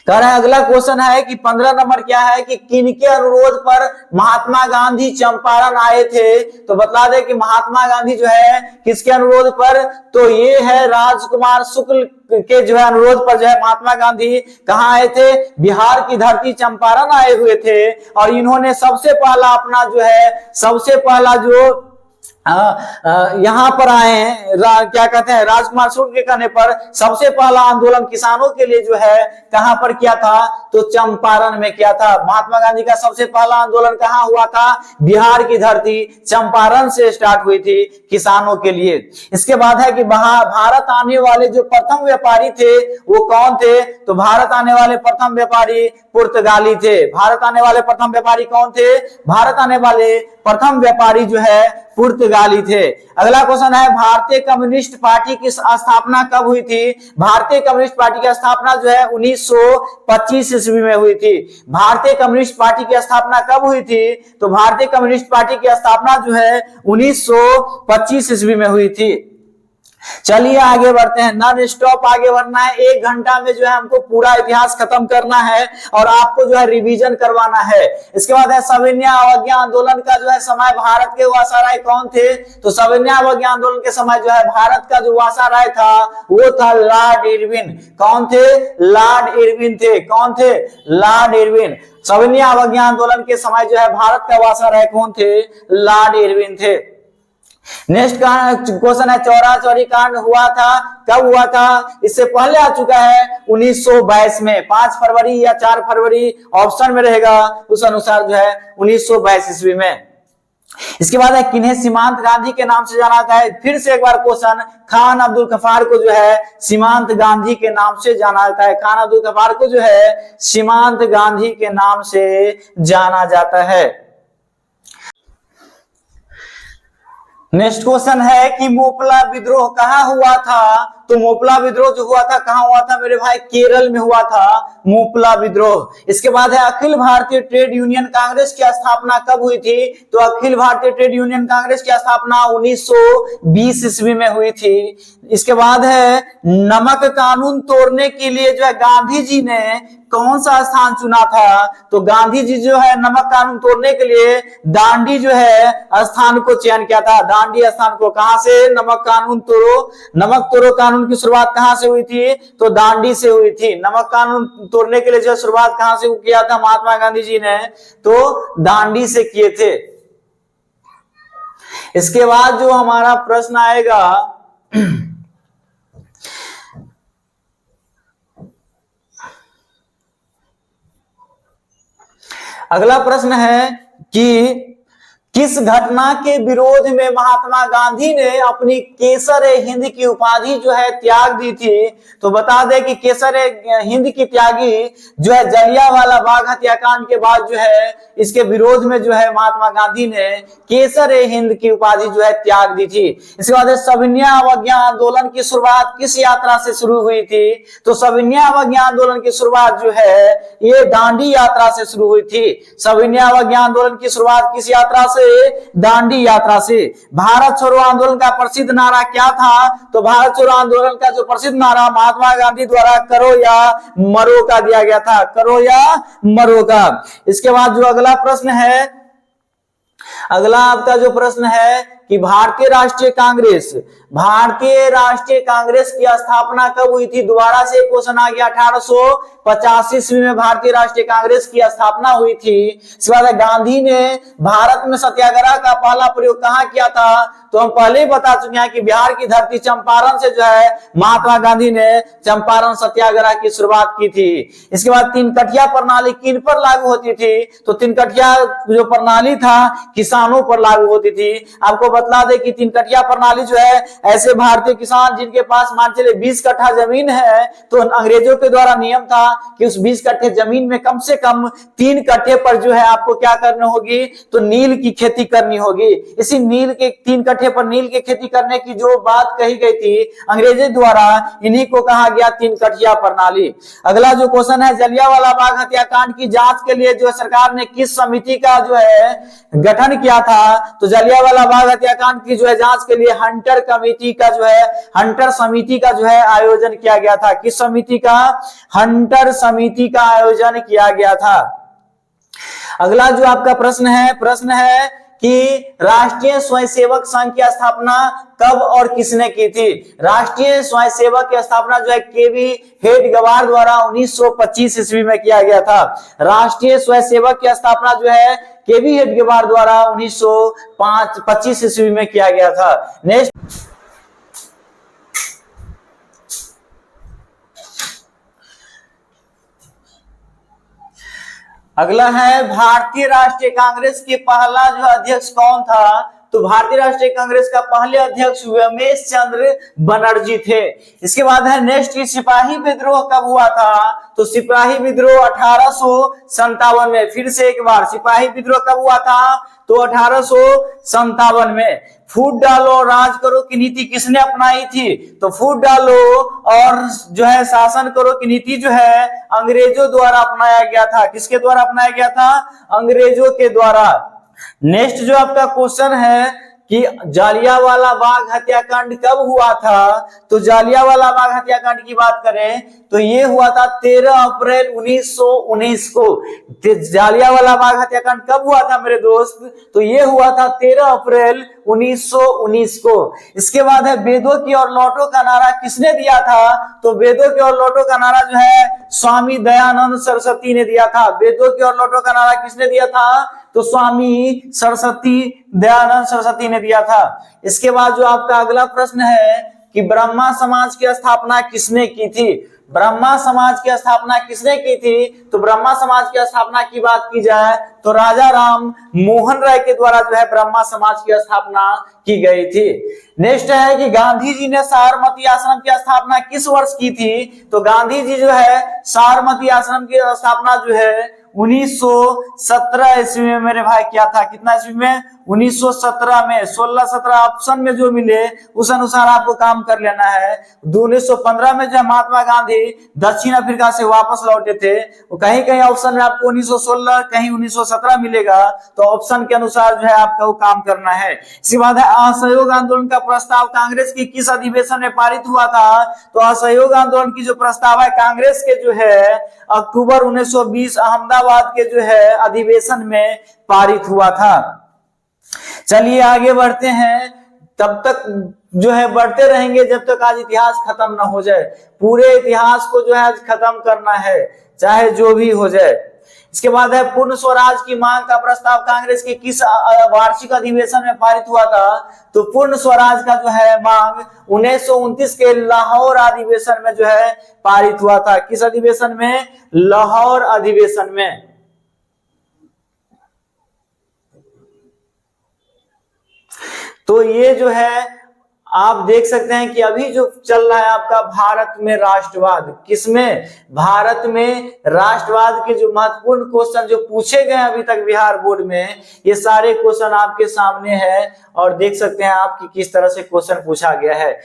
Speaker 1: कह रहे हैं अगला क्वेश्चन है कि 15 नंबर क्या है कि किनके अनुरोध पर महात्मा गांधी चंपारण आए थे? तो बता दें कि महात्मा गांधी जो है किसके अनुरोध पर? तो ये है राजकुमार शुक्ल के जो है अनुरोध पर जो है महात्मा गांधी कहाँ आए थे? बिहार की धरती चंपारण आए हुए थे। और इन्होंने सबसे पहला अपना जो है सबसे पहला जो यहाँ पर आए हैं, क्या कहते हैं, राजकुमार शुक्ल के कहने पर सबसे पहला आंदोलन किसानों के लिए जो है कहां पर किया था? तो चंपारण में किया था। महात्मा गांधी का सबसे पहला आंदोलन कहां हुआ था? बिहार की धरती चंपारण से स्टार्ट हुई थी किसानों के लिए। इसके बाद है कि भारत आने वाले जो प्रथम व्यापारी थे वो कौन थे? तो भारत आने वाले प्रथम व्यापारी पुर्तगाली थे। भारत आने वाले प्रथम व्यापारी कौन थे? भारत आने वाले प्रथम व्यापारी जो है पुर्तगाली थे। अगला क्वेश्चन है भारतीय कम्युनिस्ट पार्टी की स्थापना कब हुई थी? भारतीय कम्युनिस्ट पार्टी की स्थापना जो है 1925 ईस्वी में हुई थी। भारतीय कम्युनिस्ट पार्टी की स्थापना कब हुई थी? तो भारतीय कम्युनिस्ट पार्टी की स्थापना जो है 1925 ईस्वी में हुई थी। चलिए आगे बढ़ते हैं, नॉन स्टॉप आगे बढ़ना है। 1 घंटा में जो है हमको पूरा इतिहास खत्म करना है और आपको जो है रिवीजन करवाना है। इसके बाद है सविनय अवज्ञा आंदोलन का जो है समय भारत के वायसराय कौन थे? तो सविनय अवज्ञा आंदोलन के समय जो है भारत का जो वायसराय था वो था लॉर्ड इरविन। कौन थे? लॉर्ड इरविन थे। कौन थे? Lord Irwin. सविनय अवज्ञा आंदोलन के समय जो है भारत का वायसराय कौन थे? लॉर्ड इरविन थे। नेक्स्ट क्वेश्चन है चौरा चौरी कांड हुआ था, कब हुआ था? इससे पहले आ चुका है 1922 में। 5 फरवरी या 4 फरवरी ऑप्शन में रहेगा, उस अनुसार जो है 1922 ईस्वी में। इसके बाद है किन्हें सीमांत गांधी के नाम से जाना जाता है। फिर से एक बार क्वेश्चन, खान अब्दुल गफ्फार को जो है सीमांत गांधी के नाम से जाना जाता है। खान अब्दुल गफ्फार को जो है सीमांत गांधी के नाम से जाना जाता है। नेक्स्ट क्वेश्चन है कि मोपला विद्रोह कहाँ हुआ था। तो मोपला विद्रोह जो हुआ था कहाँ हुआ था मेरे भाई, केरल में हुआ था मोपला विद्रोह। इसके बाद है अखिल भारतीय ट्रेड यूनियन कांग्रेस की स्थापना कब हुई थी। तो अखिल भारतीय ट्रेड यूनियन कांग्रेस की स्थापना 1920 ईस्वी में हुई थी। इसके बाद है नमक कानून तोड़ने के लिए जो है गांधी जी ने कौन सा स्थान चुना था। तो गांधी जी जो है नमक कानून तोड़ने के लिए दांडी जो है स्थान को चयन किया था। दांडी स्थान को, कहां से, नमक कानून तोड़ो, नमक तोड़ो कानून की शुरुआत कहां से हुई थी। तो दांडी से हुई थी। नमक कानून तोड़ने के लिए जो शुरुआत कहां से किया था महात्मा गांधी जी ने, तो दांडी से किए थे। इसके बाद जो हमारा प्रश्न आएगा अगला प्रश्न है कि किस घटना के विरोध में महात्मा गांधी ने अपनी केसर हिंद की उपाधि जो है त्याग दी थी। तो बता दें कि केसर हिंद की त्यागी जो है जलियांवाला बाग हत्याकांड के बाद जो है इसके विरोध में जो है महात्मा गांधी ने केसर हिंद की उपाधि जो है त्याग दी थी। इसके बाद सविनय अवज्ञा आंदोलन की शुरुआत किस यात्रा से शुरू हुई थी। तो सविनय अवज्ञा आंदोलन की शुरुआत जो है ये दांडी यात्रा से शुरू हुई थी। सविनय अवज्ञा आंदोलन की शुरुआत किस यात्रा से, दांडी यात्रा से। भारत छोड़ो आंदोलन का प्रसिद्ध नारा क्या था। तो भारत छोड़ो आंदोलन का जो प्रसिद्ध नारा महात्मा गांधी द्वारा करो या मरो का दिया गया था, करो या मरो का। इसके बाद जो अगला प्रश्न है, अगला आपका जो प्रश्न है कि भारतीय राष्ट्रीय कांग्रेस की स्थापना कब हुई थी। दोबारा से क्वेश्चन आ गया, 1885 ईस्वी में भारतीय राष्ट्रीय कांग्रेस की स्थापना हुई थी। इसके बाद गांधी ने भारत में सत्याग्रह का पहला प्रयोग कहां किया था। तो हम पहले ही बता चुके हैं कि बिहार की धरती चंपारण से जो है महात्मा गांधी ने चंपारण सत्याग्रह की शुरुआत की थी। इसके बाद तीन कठिया प्रणाली किन पर लागू होती थी। तो तीन कठिया जो प्रणाली था किसानों पर लागू होती थी। आपको बतला दे कि तीन कठिया प्रणाली जो है ऐसे भारतीय किसान जिनके पास मान चले 20 कट्ठा जमीन है, तो अंग्रेजों के द्वारा नियम था कि उस 20 कट्ठे जमीन में कम से कम 3 कट्ठे पर जो है आपको क्या करनी होगी, तो नील की खेती करनी होगी। इसी नील के 3 कट्ठे पर नील की खेती करने की जो बात कही गई थी अंग्रेजों द्वारा, इन्हीं को कहा गया तीन कठिया प्रणाली। अगला जो क्वेश्चन है, जलियांवाला बाग हत्याकांड की जांच के लिए जो सरकार ने किस समिति का जो है गठन किया था। तो जलियांवाला बाग हत्याकांड की जो है जांच के लिए हंटर कमेटी का जो है, हंटर समिति का जो है आयोजन किया गया था। किस समिति का, हंटर समिति का आयोजन किया गया था। अगला जो आपका प्रश्न है कि राष्ट्रीय स्वयंसेवक संघ की स्थापना कब और किसने की थी। राष्ट्रीय स्वयंसेवक की स्थापना जो है केवी हेडगेवार द्वारा 1925 ईस्वी में किया गया था। राष्ट्रीय स्वयंसेवक की स्थापना जो है केवी हेडगेवार द्वारा 1925 ईस्वी में किया गया था। नेक्स्ट अगला है, भारतीय राष्ट्रीय कांग्रेस के पहला जो अध्यक्ष कौन था। तो भारतीय राष्ट्रीय कांग्रेस का पहले अध्यक्ष व्योमेश चंद्र बनर्जी थे। इसके बाद है नेक्स्ट, सिपाही विद्रोह कब हुआ था। तो सिपाही विद्रोह 1857 में। फिर से एक बार, सिपाही विद्रोह कब हुआ था। तो 1857 में। फूट डालो और राज करो की नीति किसने अपनाई थी। तो फूट डालो और जो है शासन करो की नीति जो है अंग्रेजों द्वारा अपनाया गया था। किसके द्वारा अपनाया गया था, अंग्रेजों के द्वारा। नेक्स्ट जो आपका क्वेश्चन है कि जालियांवाला बाग हत्याकांड कब हुआ था। तो जालियांवाला बाग हत्याकांड की बात करें तो ये हुआ था 13 अप्रैल 1919 को। जालियांवाला बाग हत्याकांड कब हुआ था मेरे दोस्त। तो ये हुआ था 13 अप्रैल 1919 को। इसके बाद है वेदों की ओर लौटो का नारा किसने दिया था। तो वेदों की ओर लौटो का नारा जो है स्वामी दयानंद सरस्वती ने दिया था। वेदों की ओर लौटो का नारा किसने दिया था। तो स्वामी दयानंद सरस्वती ने दिया था। इसके बाद जो आपका अगला प्रश्न है कि ब्रह्मा समाज की स्थापना किसने की थी। ब्रह्मा समाज की स्थापना किसने की थी? तो ब्रह्मा समाज की स्थापना की बात की जाए तो राजा राम मोहन राय के द्वारा जो है ब्रह्मा समाज की स्थापना की गई थी। नेक्स्ट है कि गांधी जी ने साबरमती आश्रम की स्थापना किस वर्ष की थी? तो गांधी जी जो है साबरमती आश्रम की स्थापना जो है 1917 ईस्वी में मेरे भाई क्या था, कितना ईस्वी में? 1917 में। 16-17 ऑप्शन में जो मिले उस अनुसार आपको काम कर लेना है। 1915 में जो महात्मा गांधी दक्षिण अफ्रीका से वापस लौटे थे, वो कहीं कहीं ऑप्शन में आपको 1916 कहीं 1917 मिलेगा, तो ऑप्शन के अनुसार जो है आपका वो काम करना है। इसके बाद है असहयोग आंदोलन का प्रस्ताव कांग्रेस की किस अधिवेशन में पारित हुआ था? तो असहयोग आंदोलन की जो प्रस्ताव है कांग्रेस के जो है अक्टूबर 1920 अहमदाबाद के जो है अधिवेशन में पारित हुआ था। चलिए आगे बढ़ते हैं, तब तक जो है बढ़ते रहेंगे जब तक आज इतिहास खत्म ना हो जाए। पूरे इतिहास को जो है आज खत्म करना है, चाहे जो भी हो जाए। इसके बाद है पूर्ण स्वराज की मांग का प्रस्ताव कांग्रेस के किस वार्षिक अधिवेशन में पारित हुआ था? तो पूर्ण स्वराज का जो है मांग 1929 के लाहौर अधिवेशन में जो है पारित हुआ था। किस अधिवेशन में? लाहौर अधिवेशन में। तो ये जो है आप देख सकते हैं कि अभी जो चल रहा है आपका भारत में राष्ट्रवाद, किसमें? भारत में राष्ट्रवाद के जो महत्वपूर्ण क्वेश्चन जो पूछे गए हैं अभी तक बिहार बोर्ड में, ये सारे क्वेश्चन आपके सामने है और देख सकते हैं आप कि किस तरह से क्वेश्चन पूछा गया है।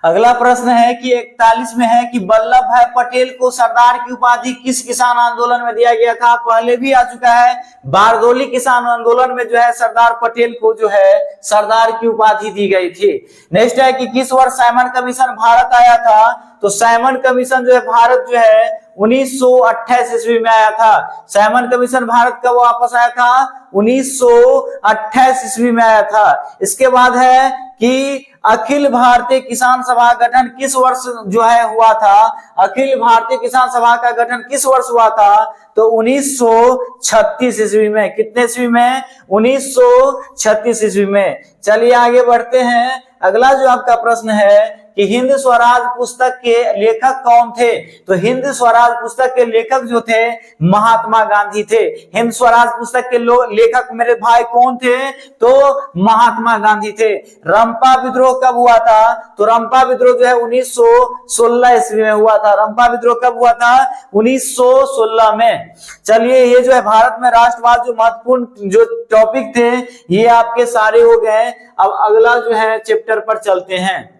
Speaker 1: अगला प्रश्न है कि 41 में है कि वल्लभ भाई पटेल को सरदार की उपाधि किस किसान आंदोलन में दिया गया था? पहले भी आ चुका है, बारदोली किसान आंदोलन में जो है सरदार पटेल को जो है सरदार की उपाधि दी गई थी। नेक्स्ट है कि किस वर्ष साइमन कमीशन भारत आया था? तो साइमन कमीशन जो है भारत जो है 1928 ईस्वी में आया था। साइमन कमीशन भारत कब वापस आया था? 1928 ईस्वी में आया था। इसके बाद है कि अखिल भारतीय किसान सभा गठन किस वर्ष जो है हुआ था? अखिल भारतीय किसान सभा का गठन किस वर्ष हुआ था? तो 1936 ईस्वी में। कितने ईस्वी में? 1936 ईस्वी में। चलिए आगे बढ़ते हैं। अगला जो आपका प्रश्न है कि हिंद स्वराज पुस्तक के लेखक कौन थे? तो हिंद स्वराज पुस्तक के लेखक जो थे महात्मा गांधी थे। हिंद स्वराज पुस्तक के लेखक मेरे भाई कौन थे? तो महात्मा गांधी थे। रंपा विद्रोह कब हुआ था? तो रंपा विद्रोह जो है 1916 ईस्वी में हुआ था। रंपा विद्रोह कब हुआ था? 1916 में। चलिए ये जो है भारत में राष्ट्रवाद जो महत्वपूर्ण जो टॉपिक थे ये आपके सारे हो गए। अब अगला जो है चैप्टर पर चलते हैं।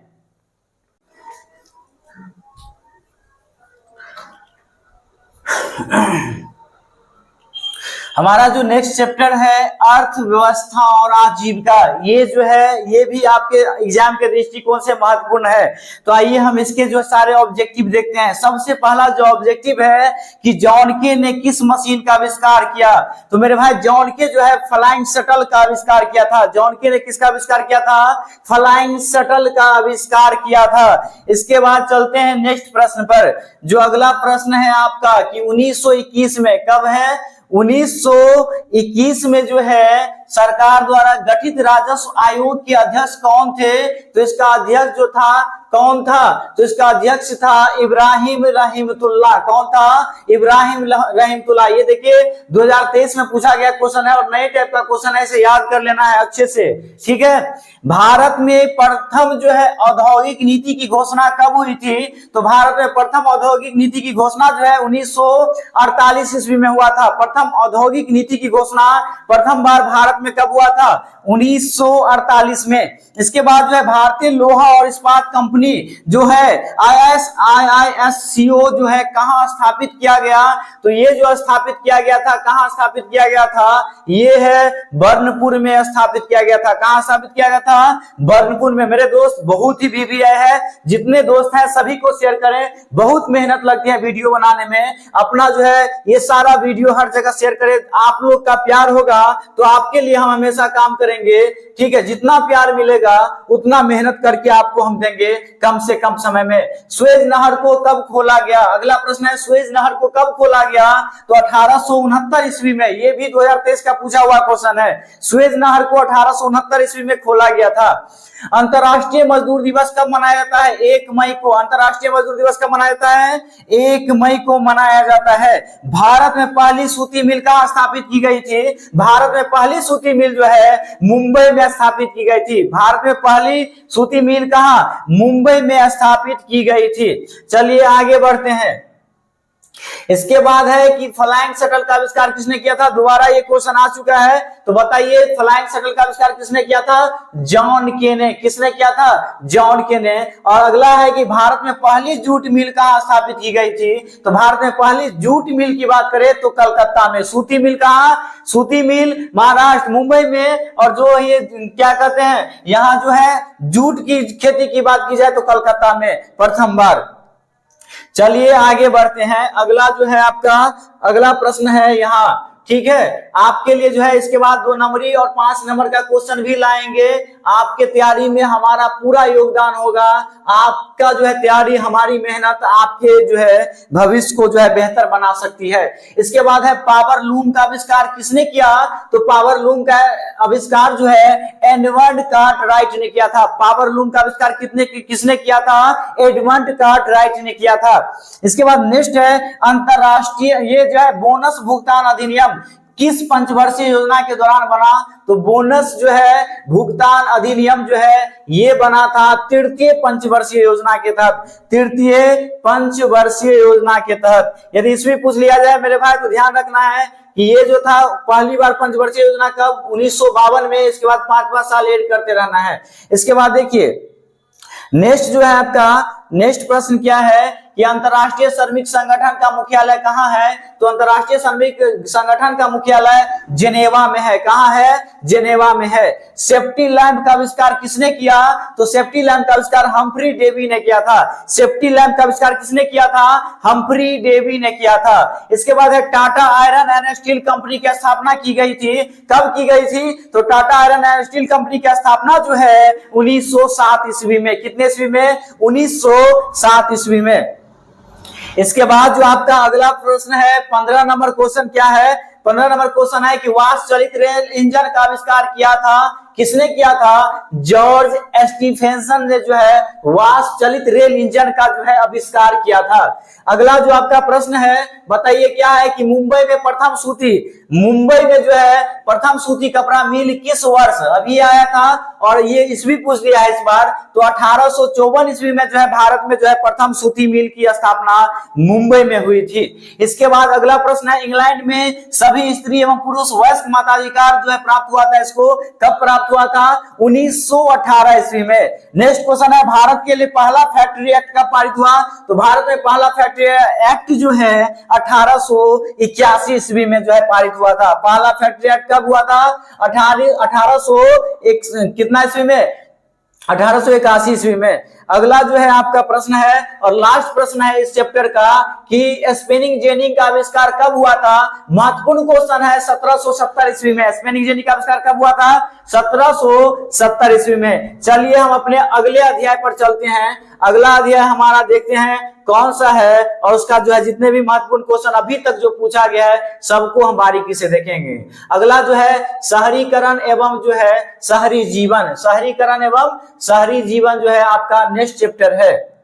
Speaker 1: हमारा जो नेक्स्ट चैप्टर है अर्थव्यवस्था और आजीविका, ये जो है ये भी आपके एग्जाम के दृष्टिकोण से महत्वपूर्ण है। तो आइए हम इसके जो सारे ऑब्जेक्टिव देखते हैं। सबसे पहला जो ऑब्जेक्टिव है कि जॉन के ने किस मशीन का आविष्कार किया? तो मेरे भाई जॉन के जो है फ्लाइंग शटल का आविष्कार किया था। जॉन के ने किसका आविष्कार किया था? फ्लाइंग शटल का आविष्कार किया था। इसके बाद चलते हैं नेक्स्ट प्रश्न पर। जो अगला प्रश्न है आपका कि 1921 में, कब है? 1921 में जो है सरकार द्वारा गठित राजस्व आयोग के अध्यक्ष कौन थे? तो इसका अध्यक्ष जो था कौन था? तो इसका अध्यक्ष था इब्राहिम रहीमतुल्लाह। कौन था? इब्राहिम रहीमतुल्लाह। ये देखिए 2023 में पूछा गया क्वेश्चन है और नए टाइप का क्वेश्चन है, इसे याद कर लेना है अच्छे से, ठीक है। भारत में प्रथम जो है औद्योगिक नीति की घोषणा कब हुई थी? तो भारत में प्रथम औद्योगिक नीति की घोषणा जो है 1948 ईस्वी में हुआ था। प्रथम औद्योगिक नीति की घोषणा प्रथम बार भारत में कब हुआ था? 1948 में। इसके बाद जो है भारतीय लोहा और इस्पात कंपनी जो है IISCO जो है कहां स्थापित किया गया? तो ये जो स्थापित किया गया था, कहां स्थापित किया गया था? ये है बर्नपुर में स्थापित किया गया था। कहां स्थापित किया गया था? बर्नपुर में। मेरे दोस्त बहुत ही VVI है, जितने दोस्त हैं सभी को शेयर करें। बहुत मेहनत लगती है वीडियो बनाने में, अपना जो है ये सारा वीडियो हर जगह शेयर करें। आप लोग का प्यार होगा तो आपके लिए हम हमेशा काम करेंगे, ठीक है। जितना प्यार मिलेगा उतना मेहनत करके आपको हम देंगे कम से कम समय में। सुएज नहर को कब खोला गया? अगला प्रश्न है, सुएज नहर को कब खोला गया? तो 1869 ईस्वी में। ये भी 2023 का पूछा हुआ क्वेश्चन है। सुएज नहर को 1869 ईस्वी में खोला गया था। अंतरराष्ट्रीय मजदूर दिवस कब मनाया जाता है? 1 मई को। अंतरराष्ट्रीय मजदूर दिवस कब मनाया जाता है? 1 मई को मनाया जाता है। भारत में पहली सूती मिल कहां स्थापित की गई थी? भारत में पहली सूती मिल जो है मुंबई में स्थापित की गई थी। भारत में पहली सूती मिल कहां? मुंबई में स्थापित की गई थी। चलिए आगे बढ़ते हैं। इसके बाद है कि फ्लाइंग शटल का आविष्कार किसने किया था? दोबारा ये क्वेश्चन आ चुका है, तो बताइए फ्लाइंग शटल का आविष्कार किसने किया था? जॉन के ने। किसने किया था? जॉन के ने। और अगला है कि भारत में पहली जूट मिल कहां स्थापित की गई थी? तो भारत में पहली जूट मिल की बात करें तो कलकत्ता में। सूती मिल कहां? सूती मिल महाराष्ट्र मुंबई में। और जो ये क्या कहते हैं, यहाँ जो है जूट की खेती की बात की जाए तो कलकत्ता में प्रथम बार। चलिए आगे बढ़ते हैं। अगला जो है आपका अगला प्रश्न है यहाँ, ठीक है। आपके लिए जो है इसके बाद 2 नंबरी और 5 नंबर का क्वेश्चन भी लाएंगे। आपके तैयारी में हमारा पूरा योगदान होगा। आपका जो है तैयारी, हमारी मेहनत आपके जो है भविष्य को जो है बेहतर बना सकती है। इसके बाद है पावर लूम का आविष्कार किसने किया? तो पावर लूम का आविष्कार जो है एडमंड कार्टराइट ने किया था। पावर लूम का आविष्कार किसने किया था? एडमंड कार्टराइट ने किया था। इसके बाद नेक्स्ट है अंतरराष्ट्रीय, ये जो है बोनस भुगतान अधिनियम किस पंचवर्षीय योजना के दौरान बना? तो बोनस जो है भुगतान अधिनियम जो है ये बना था तृतीय पंचवर्षीय योजना के तहत। तृतीय पंचवर्षीय योजना के तहत। यदि इसमें पूछ लिया जाए मेरे भाई तो ध्यान रखना है कि ये जो था पहली बार पंचवर्षीय योजना कब? 1952 में। इसके बाद 5 साल ऐड करते रहना है। इसके बाद देखिए नेक्स्ट जो है आपका नेक्स्ट प्रश्न क्या है कि अंतरराष्ट्रीय श्रमिक संगठन का मुख्यालय कहाँ है? तो अंतरराष्ट्रीय श्रमिक संगठन का मुख्यालय जेनेवा में है। कहाँ है? जेनेवा में है। सेफ्टी लैंप का आविष्कार किसने किया? तो सेफ्टी लैंप का आविष्कार हम्फ्री डेवी ने किया था। सेफ्टी लैंप का आविष्कार किसने किया था? हम्फ्री डेवी ने किया था। इसके बाद है Tata iron and steel company की स्थापना की गई थी। कब की गई थी? तो Tata iron and steel company की स्थापना जो है 1907 ईस्वी में। कितने ईस्वी में? 1907 ईस्वी में। इसके बाद जो आपका अगला प्रश्न है 15 नंबर क्वेश्चन क्या है? 15 नंबर क्वेश्चन है कि वाष्प चलित रेल इंजन का आविष्कार किया था। किसने किया था? जॉर्ज स्टीफेंसन ने जो है वाष्प चलित रेल इंजन का जो है आविष्कार किया था। अगला जो आपका प्रश्न है बताइए क्या है कि मुंबई में जो है प्रथम सूती कपड़ा मिल किस वर्ष अभी आया था? और ये ईस्वी पूछ लिया है इस बार। तो 1854 ईस्वी में जो है भारत में जो है प्रथम सूती मिल की स्थापना मुंबई में हुई थी। इसके बाद अगला प्रश्न है इंग्लैंड में सभी स्त्री एवं पुरुष वयस्क मताधिकार जो है प्राप्त हुआ था। इसको कब प्राप्त हुआ था? 1918 ईस्वी में। नेक्स्ट क्वेश्चन है भारत के लिए पहला फैक्ट्री एक्ट कब पारित हुआ? तो भारत में पहला फैक्ट्री एक्ट जो है 1881 ईस्वी में जो है पारित हुआ था। पहला फैक्ट्री एक्ट कब हुआ था? 1881 कितना ईस्वी में? 1881 ईस्वी में। अगला जो है आपका प्रश्न है और लास्ट प्रश्न है इस चैप्टर का कि स्पिनिंग जेनी का आविष्कार कब हुआ था? महत्वपूर्ण क्वेश्चन है। 1770 ईस्वी में। स्पिनिंग जेनी का आविष्कार कब हुआ था? 1770 ईस्वी में। चलिए हम अपने अगले अध्याय पर चलते हैं। अगला अध्याय हमारा देखते हैं कौन सा है और उसका जो है जितने भी महत्वपूर्ण क्वेश्चन अभी तक जो पूछा गया है सबको हम बारीकी से देखेंगे। अगला जो है शहरीकरण एवं जो है शहरी जीवन। शहरीकरण एवं शहरी जीवन जो है आपका नेक्स्ट चैप्टर है।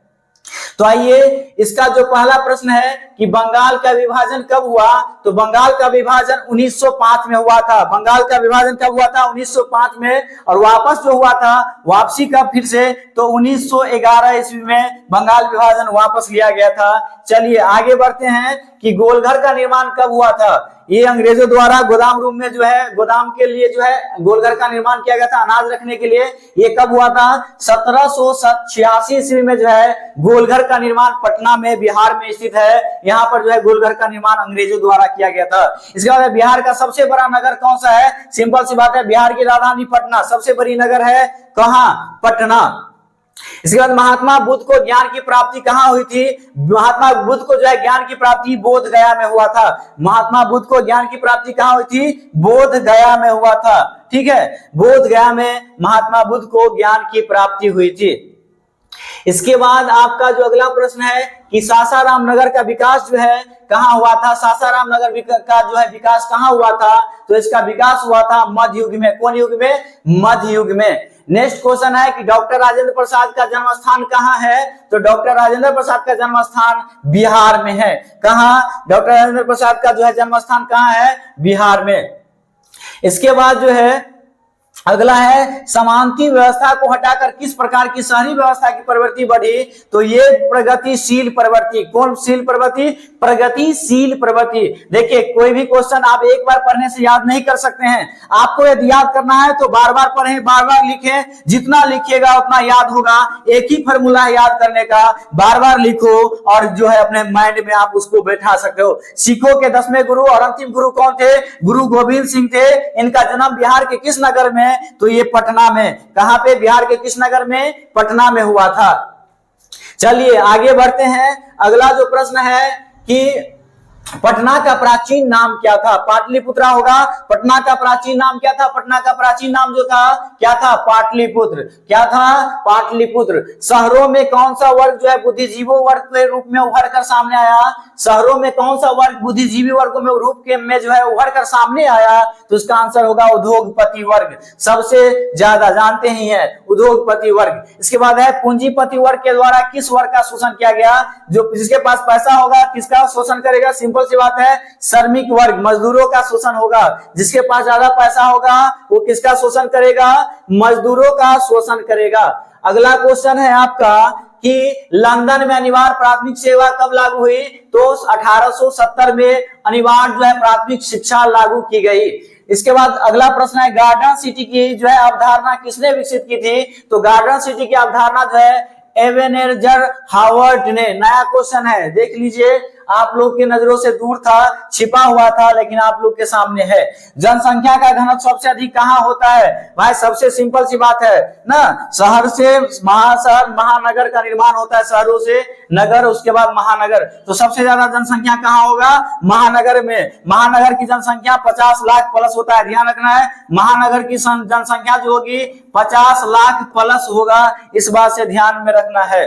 Speaker 1: तो आइए इसका जो पहला प्रश्न है कि बंगाल का विभाजन कब हुआ? तो बंगाल का विभाजन 1905 में हुआ था। बंगाल का विभाजन कब हुआ था? 1905 में। और वापस जो हुआ था वापसी का फिर से तो 1911 ईस्वी में बंगाल विभाजन वापस लिया गया था। चलिए आगे बढ़ते हैं कि गोलघर का निर्माण कब हुआ था? ये अंग्रेजों द्वारा गोदाम रूम में जो है गोदाम के लिए जो है गोलघर का निर्माण किया गया था अनाज रखने के लिए। ये कब हुआ था? 1786 ईस्वी में जो है गोलघर का निर्माण पटना में बिहार में स्थित है। यहाँ पर जो है गोलघर का निर्माण अंग्रेजों द्वारा किया गया था। इसके बाद बिहार का सबसे बड़ा नगर कौन सा है? सिंपल सी बात है बिहार की राजधानी पटना। सबसे बड़ी नगर है कहाँ? पटना। इसके बाद महात्मा बुद्ध को ज्ञान की प्राप्ति कहाँ हुई थी? महात्मा बुद्ध को जो है ज्ञान की प्राप्ति बोध गया में हुआ था। महात्मा बुद्ध को ज्ञान की प्राप्ति कहाँ हुई थी? बोध गया में हुआ था। ठीक है, बोध गया में महात्मा बुद्ध को ज्ञान की प्राप्ति हुई थी। इसके बाद आपका जो अगला प्रश्न है कि सासाराम नगर का विकास जो है कहाँ हुआ था? सासाराम नगर का जो है विकास कहाँ हुआ था? तो इसका विकास हुआ था मध्य युग में। कौन युग में? मध्य युग में। नेक्स्ट क्वेश्चन है कि डॉक्टर राजेंद्र प्रसाद का जन्म स्थान कहाँ है? तो डॉक्टर राजेंद्र प्रसाद का जन्म स्थान बिहार में है। कहाँ? डॉक्टर राजेंद्र प्रसाद का जो है जन्म स्थान कहाँ है? बिहार में। इसके बाद जो है अगला है समानती व्यवस्था को हटाकर किस प्रकार की शहरी व्यवस्था की प्रवृत्ति बढ़ी? तो ये प्रगतिशील प्रवृत्ति। कौन शील प्रवृत्ति? प्रगतिशील प्रवृत्ति। देखिए, कोई भी क्वेश्चन आप एक बार पढ़ने से याद नहीं कर सकते हैं। आपको यदि याद करना है तो बार बार पढ़ें, बार बार लिखें। जितना लिखिएगा उतना याद होगा। एक ही फॉर्मूला है याद करने का, बार बार लिखो और जो है अपने माइंड में आप उसको बैठा सकते हो। सिखों के 10वें गुरु और अंतिम गुरु कौन थे? गुरु गोविंद सिंह थे। इनका जन्म बिहार के किस नगर में? तो ये पटना में। कहां पे? बिहार के किस नगर में? पटना में हुआ था। चलिए आगे बढ़ते हैं। अगला जो प्रश्न है कि पटना का प्राचीन नाम क्या था? पाटलिपुत्रा होगा। पटना का प्राचीन नाम क्या था? पटना का प्राचीन नाम जो था क्या था? पाटलिपुत्र। क्या था? पाटलिपुत्र। शहरों में कौन सा वर्ग जो है बुद्धिजीवी वर्ग के रूप में उभर कर सामने आया? शहरों में कौन सा वर्ग बुद्धिजीवी वर्ग में रूप के में जो है उभर कर सामने आया? तो इसका आंसर होगा उद्योगपति वर्ग। सबसे ज्यादा जानते ही है उद्योगपति वर्ग। इसके बाद है पूंजीपति वर्ग के द्वारा किस वर्ग का शोषण किया गया? जो जिसके पास पैसा होगा किसका शोषण करेगा? सिंपल सी बात है, श्रमिक वर्ग, मजदूरों का शोषण होगा। जिसके पास ज्यादा पैसा होगा वो किसका शोषण करेगा? मजदूरों का शोषण करेगा। अगला क्वेश्चन है आपका कि लंदन में अनिवार्य प्राथमिक सेवा कब लागू हुई? तो 1870 में अनिवार्य जो है प्राथमिक शिक्षा लागू की गई। इसके बाद अगला प्रश्न है गार्डन सिटी की जो है अवधारणा किसने विकसित की थी? तो गार्डन सिटी की अवधारणा जो है एबेनेजर हावर्ड ने। नया क्वेश्चन है, देख लीजिए। आप लोग की नजरों से दूर था, छिपा हुआ था, लेकिन आप लोग के सामने है। जनसंख्या का घनत्व सबसे अधिक कहाँ होता है? भाई सबसे सिंपल सी बात है ना, शहर से महाशहर महानगर का निर्माण होता है। शहरों से नगर, उसके बाद महानगर। तो सबसे ज्यादा जनसंख्या कहाँ होगा? महानगर में। महानगर की जनसंख्या 50 लाख प्लस होता है। ध्यान रखना है, महानगर की जनसंख्या जो होगी 50 लाख प्लस होगा। इस बात से ध्यान में रखना है।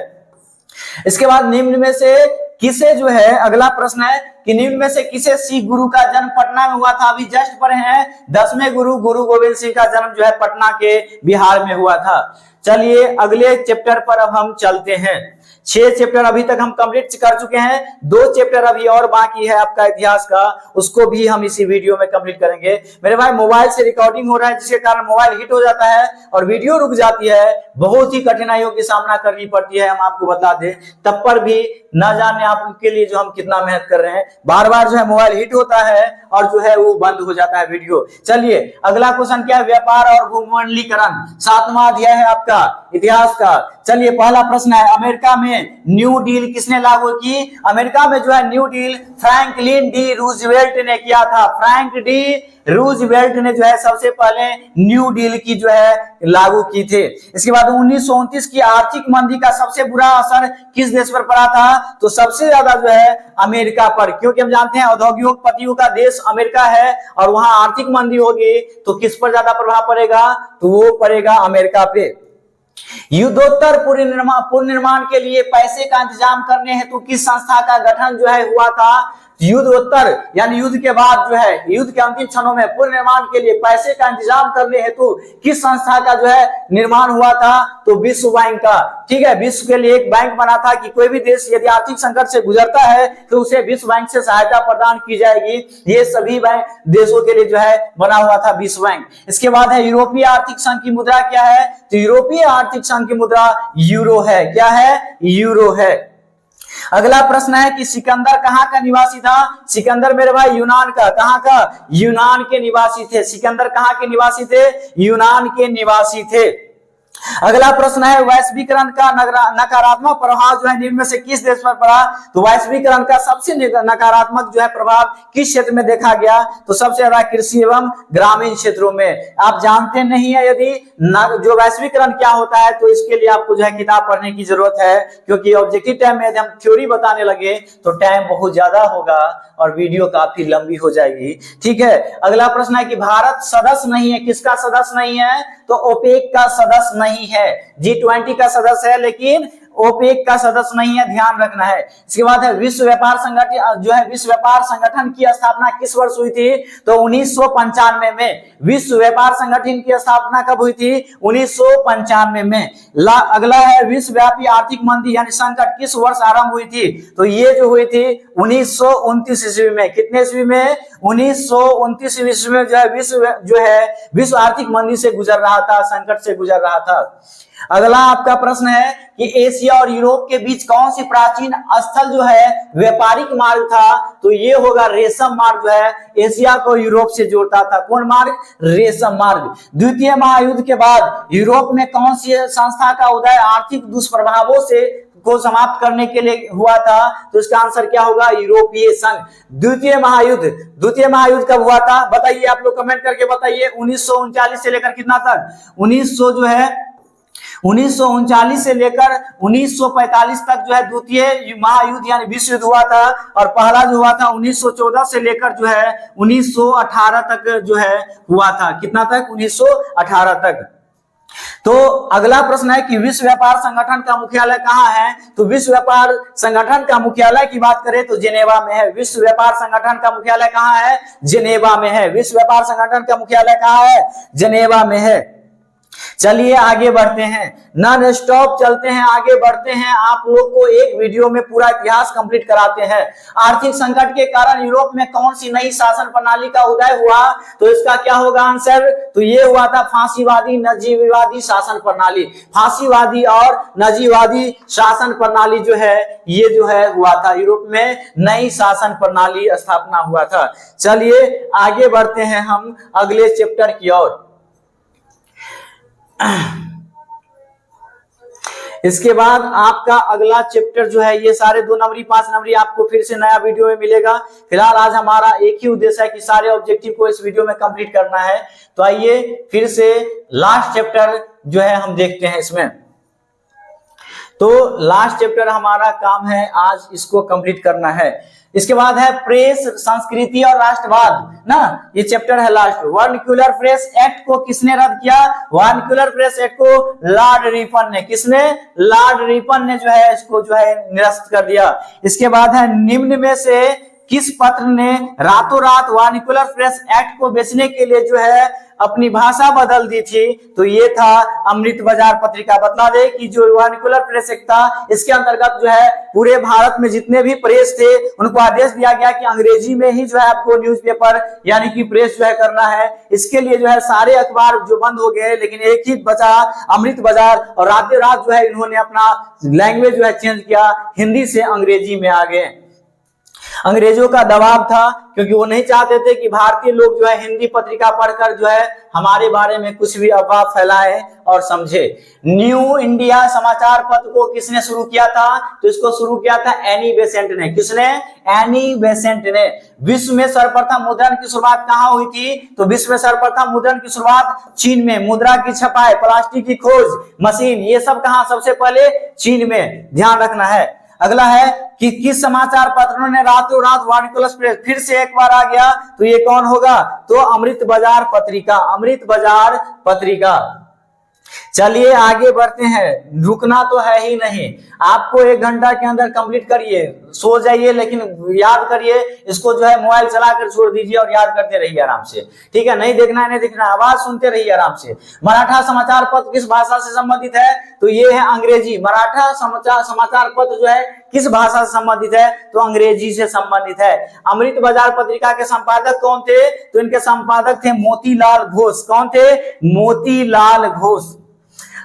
Speaker 1: इसके बाद निम्न में से किसे जो है अगला प्रश्न है कि निम्न में से किसे सिख गुरु का जन्म पटना में हुआ था? अभी जस्ट पढ़े हैं 10वें गुरु गुरु गोविंद सिंह का जन्म जो है पटना के बिहार में हुआ था। चलिए अगले चैप्टर पर अब हम चलते हैं। 6 चैप्टर अभी तक हम कंप्लीट कर चुके हैं। 2 चैप्टर अभी और बाकी है आपका इतिहास का, उसको भी हम इसी वीडियो में कंप्लीट करेंगे। मेरे भाई मोबाइल से रिकॉर्डिंग हो रहा है जिसके कारण मोबाइल हीट हो जाता है और वीडियो रुक जाती है। बहुत ही कठिनाइयों की सामना करनी पड़ती है, हम आपको बता दें। तब पर भी ना जाने आपके लिए जो हम कितना मेहनत कर रहे हैं। बार बार जो है मोबाइल हीट होता है और जो है वो बंद हो जाता है वीडियो। चलिए अगला क्वेश्चन क्या है? व्यापार और भूमंडलीकरण, 7वां अध्याय है आपका इतिहास का। चलिए पहला प्रश्न है, अमेरिका में न्यू डील किसने लागू की? अमेरिका में जो है new deal Franklin D Roosevelt ने किया था। फ्रैंक डी रूजवेल्ट ने जो है सबसे पहले न्यू डील की जो है लागू की थे। इसके बाद 1929 की आर्थिक मंदी का सबसे बुरा असर किस देश पर पड़ा था? तो सबसे ज्यादा जो है अमेरिका पर, क्योंकि हम जानते हैं औद्योगिकपतियों का देश अमेरिका है और वहां आर्थिक मंदी होगी तो किस पर ज्यादा प्रभाव पड़ेगा? तो वो पड़ेगा अमेरिका पे। युद्धोत्तर पुनर्निर्माण के लिए पैसे का इंतजाम करने हेतु किस संस्था का गठन जो है हुआ था? युद्धोत्तर यानी युद्ध के बाद जो है युद्ध के अंतिम क्षणों में पुनर्निर्माण के लिए पैसे का इंतजाम करने हेतु किस संस्था का जो है निर्माण हुआ था? तो विश्व बैंक का। ठीक है, विश्व के लिए एक बैंक बना था कि कोई भी देश यदि आर्थिक संकट से गुजरता है तो उसे विश्व बैंक से सहायता प्रदान की जाएगी। ये सभी देशों के लिए जो है बना हुआ था विश्व बैंक। इसके बाद है यूरोपीय आर्थिक संघ की मुद्रा क्या है? तो यूरोपीय आर्थिक संघ की मुद्रा यूरो है। क्या है? यूरो है। अगला प्रश्न है कि सिकंदर कहाँ का निवासी था? सिकंदर मेरे भाई यूनान का। कहाँ का? यूनान के निवासी थे। सिकंदर कहाँ के निवासी थे? यूनान के निवासी थे। अगला प्रश्न है वैश्वीकरण का नकारात्मक प्रभाव जो है निम्न में से किस देश पर पड़ा? तो वैश्वीकरण का सबसे नकारात्मक जो है प्रभाव किस क्षेत्र में देखा गया? तो सबसे ज्यादा कृषि एवं ग्रामीण क्षेत्रों में। आप जानते नहीं है यदि जो वैश्वीकरण क्या होता है तो इसके लिए आपको जो है किताब पढ़ने की जरूरत है, क्योंकि ऑब्जेक्टिव टाइम में यदि हम थ्योरी बताने लगे तो टाइम बहुत ज्यादा होगा और वीडियो काफी लंबी हो जाएगी। ठीक है, अगला प्रश्न है कि भारत सदस्य नहीं है, किसका सदस्य नहीं है? तो ओपेक का सदस्य नहीं है। G20 का सदस्य है लेकिन ओपेक का सदस्य नहीं है, ध्यान रखना है। इसके बाद है विश्व व्यापार संगठन जो है विश्व व्यापार संगठन की स्थापना किस वर्ष हुई थी? तो 1995 में। विश्व व्यापार संगठन की स्थापना कब हुई थी? 1995 में। अगला है विश्वव्यापी आर्थिक मंदी यानी संकट किस वर्ष आरंभ हुई थी? तो ये जो हुई थी 1929 ईस्वी में। कितने ईस्वी में? 1929 ईस्वी में जो है विश्व आर्थिक मंदी से गुजर रहा था, संकट से गुजर रहा था। अगला आपका प्रश्न है कि एशिया और यूरोप के बीच कौन सी प्राचीन स्थल जो है व्यापारिक मार्ग था? तो ये होगा रेशम मार्ग, जो है एशिया को यूरोप से जोड़ता था। कौन मार्ग? रेशम मार्ग। द्वितीय महायुद्ध के बाद यूरोप में कौन सी संस्था का उदय आर्थिक दुष्प्रभावों से को समाप्त करने के लिए हुआ था? तो इसका आंसर क्या होगा? यूरोपीय संघ। द्वितीय महायुद्ध कब हुआ था? बताइए, आप लोग कमेंट करके बताइए। 1939 से लेकर कितना तक? 1939 से लेकर 1945 तक जो है द्वितीय महायुद्ध यानी विश्व युद्ध हुआ था, और पहला जो हुआ था 1914 से लेकर जो है 1918 तक जो है हुआ था। कितना तक? 1918 तक। तो अगला प्रश्न है कि विश्व व्यापार संगठन का मुख्यालय कहाँ है? तो विश्व व्यापार संगठन का मुख्यालय की बात करें तो जेनेवा में है। विश्व व्यापार संगठन का मुख्यालय कहाँ है? जेनेवा में है। विश्व व्यापार संगठन का मुख्यालय कहाँ है? जेनेवा में है। चलिए आगे बढ़ते हैं, नॉन स्टॉप चलते हैं, आगे बढ़ते हैं। आप लोग को एक वीडियो में पूरा इतिहास कंप्लीट कराते हैं। आर्थिक संकट के कारण यूरोप में कौन सी नई शासन प्रणाली का उदय हुआ? तो इसका क्या होगा आंसर? तो ये हुआ था फांसीवादी नजीवादी शासन प्रणाली। फांसीवादी और नजीवादी शासन प्रणाली जो है ये जो है हुआ था, यूरोप में नई शासन प्रणाली स्थापना हुआ था। चलिए आगे बढ़ते हैं हम अगले चैप्टर की ओर। इसके बाद आपका अगला चैप्टर जो है ये सारे 2 नंबरी 5 नंबरी आपको फिर से नया वीडियो में मिलेगा। फिलहाल आज हमारा एक ही उद्देश्य है कि सारे ऑब्जेक्टिव को इस वीडियो में कंप्लीट करना है। तो आइए फिर से लास्ट चैप्टर जो है हम देखते हैं इसमें। तो लास्ट चैप्टर हमारा काम है आज इसको कंप्लीट करना है। इसके बाद है प्रेस, संस्कृति और राष्ट्रवाद ना, ये चैप्टर है लास्ट। वर्नाक्युलर प्रेस एक्ट को किसने रद्द किया? वर्नाक्युलर प्रेस एक्ट को लॉर्ड रिपन ने। किसने? लॉर्ड रिपन ने जो है इसको जो है निरस्त कर दिया। इसके बाद है निम्न में से किस पत्र ने रातों रात वर्नाक्युलर प्रेस एक्ट को बेचने के लिए जो है अपनी भाषा बदल दी थी? तो ये था अमृत बाजार पत्रिका। बता दे कि जो वर्नाक्युलर प्रेस एक्ट था इसके अंतर्गत जो है पूरे भारत में जितने भी प्रेस थे उनको आदेश दिया गया कि अंग्रेजी में ही जो है आपको न्यूज़पेपर यानी कि प्रेस जो है करना है। इसके लिए जो है सारे अखबार जो बंद हो गए, लेकिन एक ही बचा अमृत बाजार, और रातों रात जो है इन्होंने अपना लैंग्वेज जो है चेंज किया, हिंदी से अंग्रेजी में आ गए। अंग्रेजों का दबाव था क्योंकि वो नहीं चाहते थे कि भारतीय लोग जो है हिंदी पत्रिका पढ़कर जो है हमारे बारे में कुछ भी अफवाह फैलाएं और समझे। न्यू इंडिया समाचार पत्र को किसने शुरू किया था? तो इसको शुरू किया था एनी बेसेंट ने। किसने? एनी बेसेंट ने। विश्व में सर्वप्रथम मुद्रण की शुरुआत कहाँ हुई थी? तो विश्व में सर्वप्रथम मुद्रण की शुरुआत चीन में। मुद्रा की छपाई, प्लास्टिक की खोज, मशीन, ये सब कहाँ? सबसे पहले चीन में, ध्यान रखना है। अगला है कि किस समाचार पत्रों ने रातों रात वर्नाक्युलर प्रेस, फिर से एक बार आ गया तो ये कौन होगा? तो अमृत बाजार पत्रिका। अमृत बाजार पत्रिका। चलिए आगे बढ़ते हैं, रुकना तो है ही नहीं। आपको 1 घंटा के अंदर कंप्लीट करिए, सो जाइए लेकिन याद करिए। इसको जो है मोबाइल चलाकर छोड़ दीजिए और याद करते रहिए आराम से, ठीक है? नहीं देखना है, नहीं दिखना, आवाज सुनते रहिए आराम से। मराठा समाचार पत्र किस भाषा से संबंधित है? तो ये है अंग्रेजी। मराठा समाचार पत्र जो है किस भाषा से संबंधित है? तो अंग्रेजी से संबंधित है। अमृत बाजार पत्रिका के संपादक कौन थे? तो इनके संपादक थे मोतीलाल घोष। कौन थे? मोतीलाल घोष।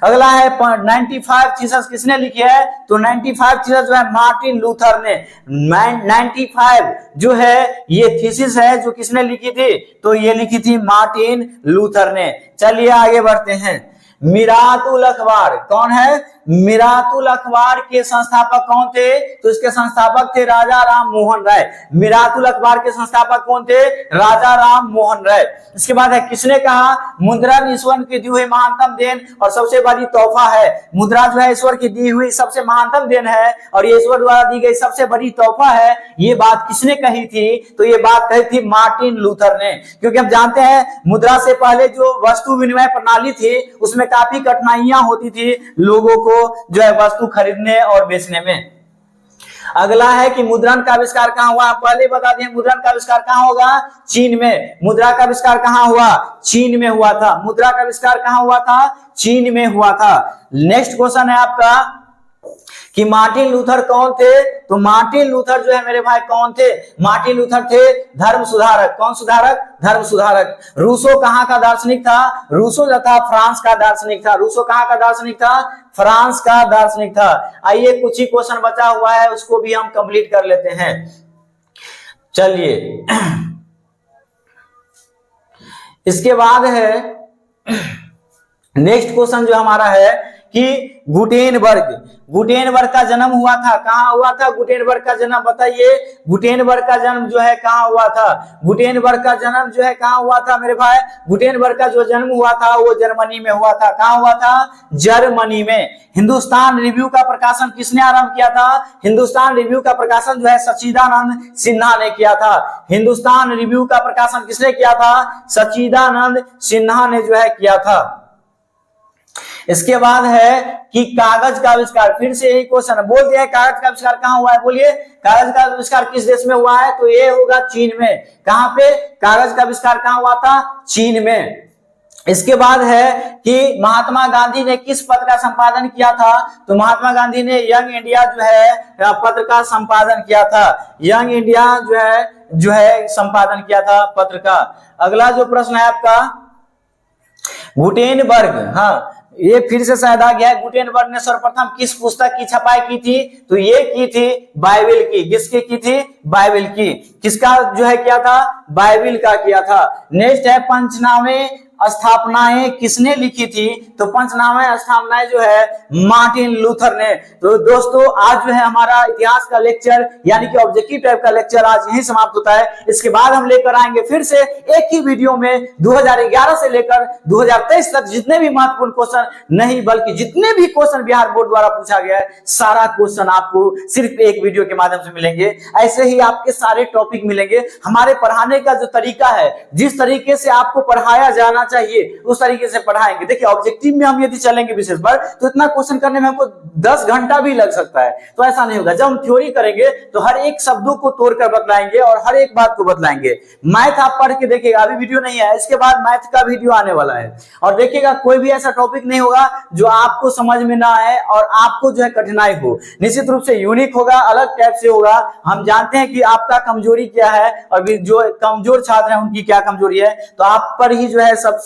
Speaker 1: अगला है 95 थीसिस किसने लिखी है? तो 95 थीसिस जो है मार्टिन लूथर ने। 95 जो है ये थीसिस है जो किसने लिखी थी? तो ये लिखी थी मार्टिन लूथर ने। चलिए आगे बढ़ते हैं। मिरातुल अखबार। कौन है? मिरातुल अखबार के संस्थापक कौन थे? तो इसके संस्थापक थे राजा राम मोहन राय। मिरातुल अखबार के संस्थापक कौन थे? राजा राम मोहन राय। इसके बाद है किसने कहा मुद्रण ईश्वर की दी हुई महानतम देन और सबसे बड़ी तोहफा है। मुद्रा जो है ईश्वर की दी हुई सबसे महानतम देन है और ये ईश्वर द्वारा दी गई सबसे बड़ी तोहफा है। ये बात किसने कही थी? तो ये बात कही थी मार्टिन लूथर ने। क्योंकि हम जानते हैं मुद्रा से पहले जो वस्तु विनिमय प्रणाली थी उसमें काफी कठिनाइयां होती थी लोगों को जो है वस्तु खरीदने और बेचने में। अगला है कि मुद्रण का आविष्कार कहां हुआ? पहले बता दें मुद्रण का आविष्कार कहां होगा? चीन में। मुद्रा का आविष्कार कहां हुआ? चीन में हुआ था। मुद्रा का आविष्कार कहां हुआ था? चीन में हुआ था। नेक्स्ट क्वेश्चन है आपका कि मार्टिन लूथर कौन थे? तो मार्टिन लूथर जो है मेरे भाई कौन थे? मार्टिन लूथर थे धर्म सुधारक। कौन सुधारक? धर्म सुधारक। रूसो कहां का दार्शनिक था? रूसो जो था फ्रांस का दार्शनिक था। रूसो कहां का दार्शनिक था? फ्रांस का दार्शनिक था। आइए कुछ ही क्वेश्चन बचा हुआ है उसको भी हम कंप्लीट कर लेते हैं। चलिए इसके बाद है नेक्स्ट क्वेश्चन जो हमारा है कि गुटेनबर्ग का जन्म हुआ था। कहां हुआ था गुटेनबर्ग का जन्म? बताइए गुटेनबर्ग का जन्म जो है कहां हुआ था? गुटेनबर्ग का जन्म जो है कहां हुआ था मेरे भाई? गुटेनबर्ग का जो जन्म हुआ था वो जर्मनी में हुआ था। कहां हुआ था? जर्मनी में। हिंदुस्तान रिव्यू का प्रकाशन किसने आरंभ किया था? हिंदुस्तान रिव्यू का प्रकाशन जो है सच्चिदानंद सिन्हा ने किया था। हिंदुस्तान रिव्यू का प्रकाशन किसने किया था? सच्चिदानंद सिन्हा ने जो है किया था। इसके बाद है कि कागज का आविष्कार। फिर से यही क्वेश्चन बोल दिया है कागज का आविष्कार कहां हुआ है? बोलिए कागज का आविष्कार किस देश में हुआ है? तो ये होगा चीन में। कहां पे कागज का आविष्कार कहां हुआ था? चीन में। इसके बाद है कि महात्मा गांधी ने किस पत्र का संपादन किया था? तो महात्मा गांधी ने यंग इंडिया जो है पत्र का संपादन किया था। यंग इंडिया जो है संपादन किया था पत्र का। अगला जो प्रश्न है आपका गुटेनबर्ग, हाँ ये फिर से शायद आ गया है। गुटेनबर्ग ने सर्वप्रथम किस पुस्तक की छपाई की थी? तो ये की थी बाइबिल की। किसकी की थी? बाइबिल की। किसका जो है किया था? बाइबिल का किया था। नेक्स्ट है पंचनामे स्थापनाएं किसने लिखी थी? तो पंचनामे स्थापनाएं जो है मार्टिन लूथर ने। तो दोस्तों आज जो है हमारा इतिहास का लेक्चर यानी कि ऑब्जेक्टिव टाइप का लेक्चर आज यहीं समाप्त होता है। इसके बाद हम लेकर आएंगे फिर से एक ही वीडियो में 2011 से लेकर 2023 तक जितने भी महत्वपूर्ण क्वेश्चन नहीं बल्कि जितने भी क्वेश्चन बिहार बोर्ड द्वारा पूछा गया है सारा क्वेश्चन आपको सिर्फ एक वीडियो के माध्यम से मिलेंगे। ऐसे ही आपके सारे टॉपिक मिलेंगे। हमारे पढ़ाने का जो तरीका है जिस तरीके से आपको पढ़ाया जाना चाहिए उस तरीके से पढ़ाएंगे। देखिए ऑब्जेक्टिव में हम यदि चलेंगे विशेष पर तो इतना क्वेश्चन करने में हमको 10 घंटा भी लग सकता है। तो ऐसा नहीं होगा। जब हम थ्योरी करेंगे तो हर एक शब्दों को तोड़कर बतलाएंगे और हर एक बात को बतलाएंगे। मैथ आप पढ़ के देखिएगा, अभी वीडियो नहीं है, इसके बाद मैथ का वीडियो आने वाला है और देखिएगा कोई भी ऐसा टॉपिक नहीं होगा जो आपको समझ में ना आए और आपको जो है कठिनाई हो। निश्चित रूप से यूनिक होगा, अलग टाइप से होगा। हम जानते हैं कि आपका कमजोरी क्या है और जो कमजोर छात्र हैं उनकी क्या कमजोरी है। तो आप पर ही जो है सबसे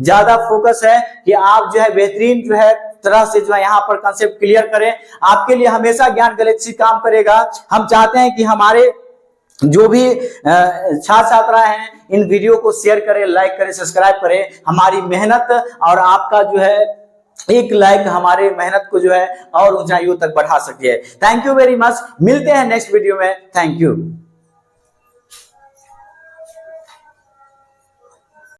Speaker 1: ज्यादा फोकस है कि आप जो है बेहतरीन जो है तरह से जो है यहाँ पर कंसेप्ट क्लियर करें। आपके लिए हमेशा ज्ञान गैलेक्सी काम करेगा। हम चाहते हैं कि हमारे जो भी छात्र छात्रा हैं इन वीडियो को शेयर करें, लाइक करें, सब्सक्राइब करें। हमारी मेहनत और आपका जो है एक लाइक हमारे मेहनत को जो है और ऊंचाइयों तक बढ़ा सके। Thank you very much. मिलते हैं नेक्स्ट वीडियो में। Thank you.